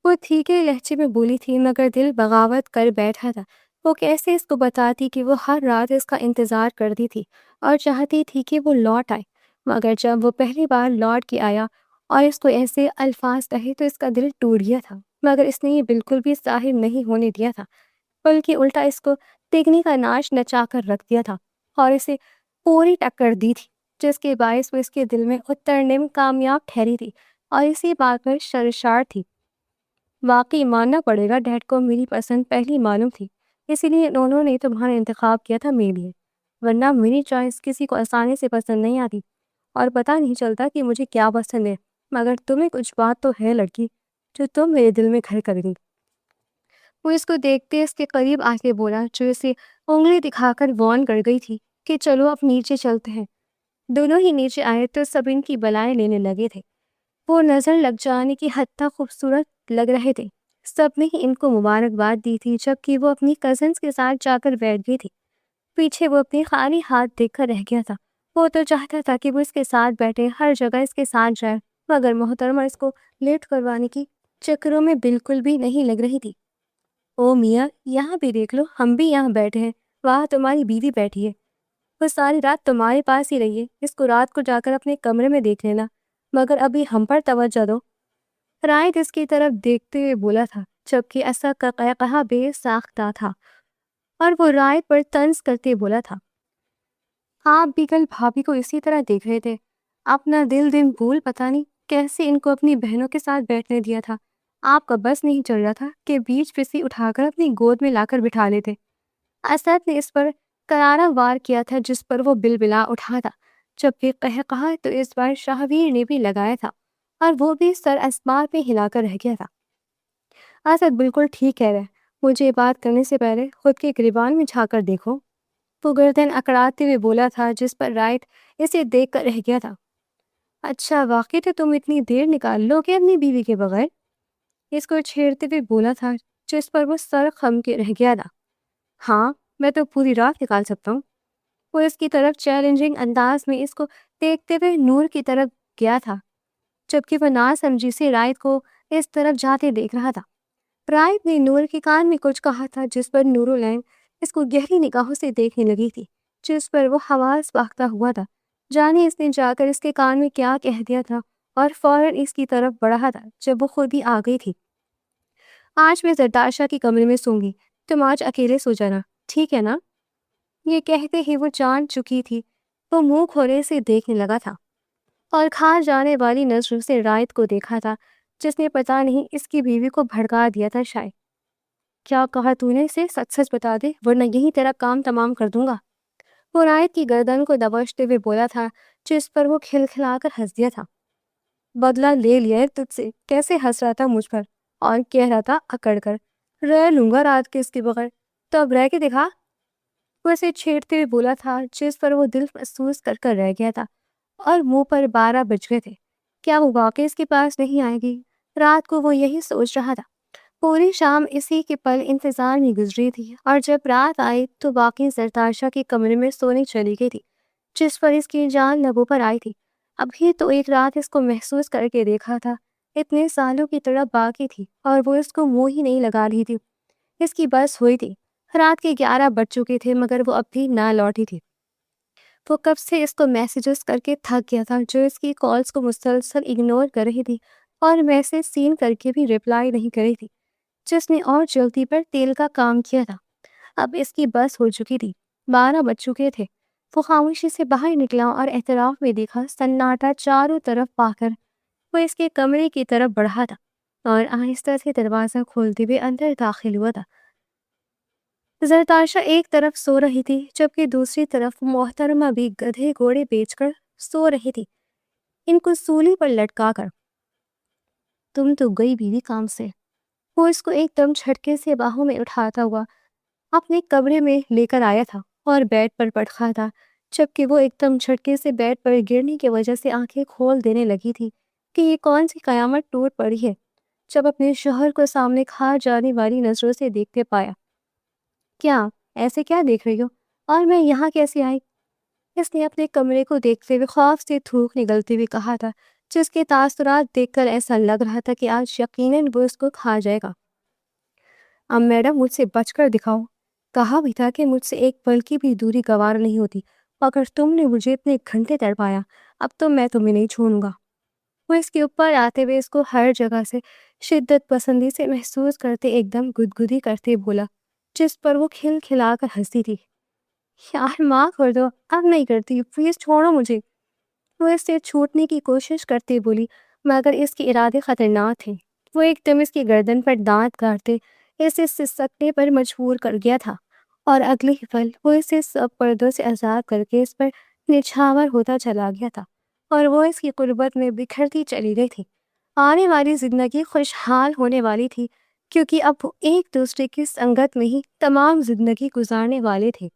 وہ ٹھیکے لہجے میں بولی تھی، مگر دل بغاوت کر بیٹھا تھا۔ وہ کیسے اس کو بتاتی کہ وہ ہر رات اس کا انتظار کرتی تھی اور چاہتی تھی کہ وہ لوٹ آئے، مگر جب وہ پہلی بار لوٹ کے آیا اور اس کو ایسے الفاظ کہے تو اس کا دل ٹوٹ گیا تھا، مگر اس نے یہ بالکل بھی ظاہر نہیں ہونے دیا تھا، بلکہ الٹا اس کو تگنی کا ناچ نچا کر رکھ دیا تھا اور اسے پوری ٹکر دی تھی، جس کے باعث وہ اس کے دل میں اترنے میں کامیاب ٹھہری تھی اور اسی بات پر سرشار تھی۔ واقعی ماننا پڑے گا، ڈیڈ کو میری پسند پہلی معلوم تھی، اسی لیے انہوں نے تمہارا انتخاب کیا تھا میرے لیے، ورنہ میری چوائس کسی کو آسانی سے پسند نہیں آتی اور پتہ نہیں چلتا کہ مجھے کیا پسند ہے، مگر تمہیں کچھ بات تو ہے لڑکی جو تم میرے دل میں گھر کر گئی۔ وہ اس کو دیکھتے اس کے قریب آ کے بولا، جو اسے انگلی دکھا کر وارن کر گئی تھی کہ چلو اب نیچے چلتے ہیں۔ دونوں ہی نیچے آئے تو سب ان کی بلائیں لینے لگے تھے۔ وہ نظر لگ جانے کی حد تک خوبصورت لگ رہے تھے۔ سب نے ہی ان کو مبارکباد دی تھی، جبکہ وہ اپنی کزنز کے ساتھ جا کر بیٹھ گئی تھی۔ پیچھے وہ اپنے خالی ہاتھ دیکھ کر رہ گیا تھا۔ وہ تو چاہتا تھا کہ وہ اس کے ساتھ بیٹھے، ہر جگہ اس کے ساتھ جائے، مگر محترمہ اس کو لیٹ کروانے کی چکروں میں بالکل بھی نہیں لگ رہی تھی۔ او میاں، یہاں بھی دیکھ لو، ہم بھی یہاں بیٹھے ہیں، وہاں تمہاری بیوی بیٹھی ہے، وہ ساری رات تمہارے پاس ہی رہی ہے، اس کو رات کو جا کر اپنے کمرے میں دیکھ لینا، مگر ابھی ہم پر توجہ دو۔ رائد اس کی طرف دیکھتے ہوئے بولا تھا، جبکہ ایسا کا قہقہا بے ساختہ تھا، اور وہ رائد پر طنز کرتے بولا تھا، آپ بھی کل بھابھی کو اسی طرح دیکھ رہے تھے، اپنا دن بھول پتا نہیں کیسے ان کو اپنی بہنوں کے ساتھ بیٹھنے دیا تھا۔ آپ کا بس نہیں چل رہا تھا کہ بیچ پسی اٹھا کر اپنی گود میں لا کر بٹھا لیتے۔ اسد نے اس پر کرارا وار کیا تھا جس پر وہ بلبلا اٹھا تھا، جبکہ قہقہا تو اس بار شاہویر نے بھی لگایا تھا اور وہ بھی سر اسمان پہ ہلا کر رہ گیا تھا۔ اسد بالکل ٹھیک کہہ رہے، مجھے بات کرنے سے پہلے خود کے گریبان میں جھانک کر دیکھو، وہ گردن اکڑاتے ہوئے بولا تھا، جس پر رائٹ اسے دیکھ کر رہ گیا تھا۔ اچھا واقعی تو تم اتنی دیر نکال لو گے اپنی بیوی کے بغیر؟ اس کو چھیڑتے ہوئے بولا تھا، جس پر وہ سر خم کے رہ گیا تھا۔ ہاں میں تو پوری رات نکال سکتا ہوں۔ وہ اس کی طرف چیلنجنگ انداز میں اس کو دیکھتے ہوئے نور کی طرف گیا تھا، جبکہ وہ ناسمجھی سے رائت کو اس طرف جاتے دیکھ رہا تھا۔ رائت نے نور کے کان میں کچھ کہا تھا، جس پر نورالعین اس کو گہری نگاہوں سے دیکھنے لگی تھی، جس پر وہ حواس باختہ ہوا تھا، جانے اس نے جا کر اس کے کان میں کیا کہہ دیا تھا، اور فوراً اس کی طرف بڑھا تھا جب وہ خود ہی آ گئی تھی۔ آج میں زرتاشا کی کمرے میں سوں گی، تم آج اکیلے سو جانا، ٹھیک ہے نا؟ یہ کہتے ہی وہ جان چکی تھی، وہ منہ کھولے سے دیکھنے لگا تھا اور کھا جانے والی نظروں سے رائت کو دیکھا تھا، جس نے پتا نہیں اس کی بیوی کو بھڑکا دیا تھا شاید۔ کیا کہا تو نے؟ اسے سچ سچ بتا دے ورنہ یہی تیرا کام تمام کر دوں گا۔ وہ رائت کی گردن کو دبوچتے ہوئے بولا تھا، جس پر وہ کھلکھلا کر ہنس دیا تھا۔ بدلہ لے لیا ہے تجھ سے، کیسے ہنس رہا تھا مجھ پر اور کہہ رہا تھا اکڑ کر، رہ لوں گا رات کے اس کے بغیر، تو اب رہ کے دکھا۔ وہ اسے چھیڑتے ہوئے بولا تھا، جس پر وہ دل محسوس کر کر رہ گیا تھا اور منہ پر 12 بج گئے تھے۔ کیا وہ واقعی اس کے پاس نہیں آئے گی؟ رات کو وہ یہی سوچ رہا تھا۔ پوری شام اسی کے پل انتظار میں گزری تھی، اور جب رات آئی تو واقعی زرتاشا کے کمرے میں سونے چلی گئی تھی، جس پر اس کی جان لبوں پر آئی تھی۔ ابھی تو ایک رات اس کو محسوس کر کے دیکھا تھا، اتنے سالوں کی طرح باقی تھی اور وہ اس کو منہ ہی نہیں لگا رہی تھی۔ اس کی بس ہوئی تھی۔ رات کے 11 بج چکے تھے مگر وہ اب بھی نہ لوٹی تھی۔ وہ کب سے اس کو میسیجز کر کے تھک گیا تھا، جو اس کی کالز کو مسلسل اگنور کر رہی تھی اور میسیج سین کر کے بھی رپلائی نہیں کر رہی تھی، جس نے اور جلدی پر تیل کا کام کیا تھا۔ اب اس کی بس ہو چکی تھی، 12 بج چکے تھے۔ وہ خاموشی سے باہر نکلا اور اعتراف میں دیکھا سناٹا چاروں طرف پا کر وہ اس کے کمرے کی طرف بڑھا تھا اور آہستہ سے دروازہ کھولتے ہوئے اندر داخل ہوا تھا۔ زرتاشا ایک طرف سو رہی تھی، جبکہ دوسری طرف محترمہ بھی گدھے گھوڑے بیچ کر سو رہی تھی، ان کو سولی پر لٹکا کر۔ تم تو گئی بیوی کام سے، وہ اس کو ایک دم جھٹکے سے باہوں میں اٹھاتا ہوا اپنے کمرے میں لے کر آیا تھا اور بیڈ پر پٹکا تھا، جبکہ وہ ایک دم جھٹکے سے بیڈ پر گرنے کی وجہ سے آنکھیں کھول دینے لگی تھی کہ یہ کون سی قیامت ٹوٹ پڑی ہے، جب اپنے شوہر کو سامنے کھا جانے والی نظروں سے دیکھتے پایا۔ کیا ایسے کیا دیکھ رہی ہو، اور میں یہاں کیسے آئی؟ اس نے اپنے کمرے کو دیکھتے ہوئے خوف سے تھوک نگلتے ہوئے کہا تھا، جس کے تاثرات دیکھ کر ایسا لگ رہا تھا کہ آج یقیناً وہ اس کو کھا جائے گا۔ اب میڈم مجھ سے بچ کر دکھاؤ، کہا بھی تھا کہ مجھ سے ایک پل کی بھی دوری گوار نہیں ہوتی، اگر تم نے مجھے اتنے گھنٹے تڑپایا اب تو میں تمہیں نہیں چھوڑوں گا۔ وہ اس کے اوپر آتے ہوئے اس کو ہر جگہ سے شدت پسندی سے محسوس کرتے ایک دم گدگدی کرتے بولا، جس پر وہ کھل کھلا کر ہنسی تھی۔ یار معاف کر دو، اب نہیں کرتی، پلیز چھوڑو مجھے۔ وہ اس سے چھوٹنے کی کوشش کرتے بولی، مگر اس کے ارادے خطرناک تھے۔ وہ ایک دم اس کی گردن پر دانت کاٹتے اسے سسکنے پر مجبور کر گیا تھا، اور اگلے ہی پل وہ اسے سب پردوں سے آزاد کر کے اس پر نچھاور ہوتا چلا گیا تھا، اور وہ اس کی قربت میں بکھرتی چلی گئی تھی۔ آنے والی زندگی خوشحال ہونے والی تھی، کیونکہ اب وہ ایک دوسرے کی سنگت میں ہی تمام زندگی گزارنے والے تھے۔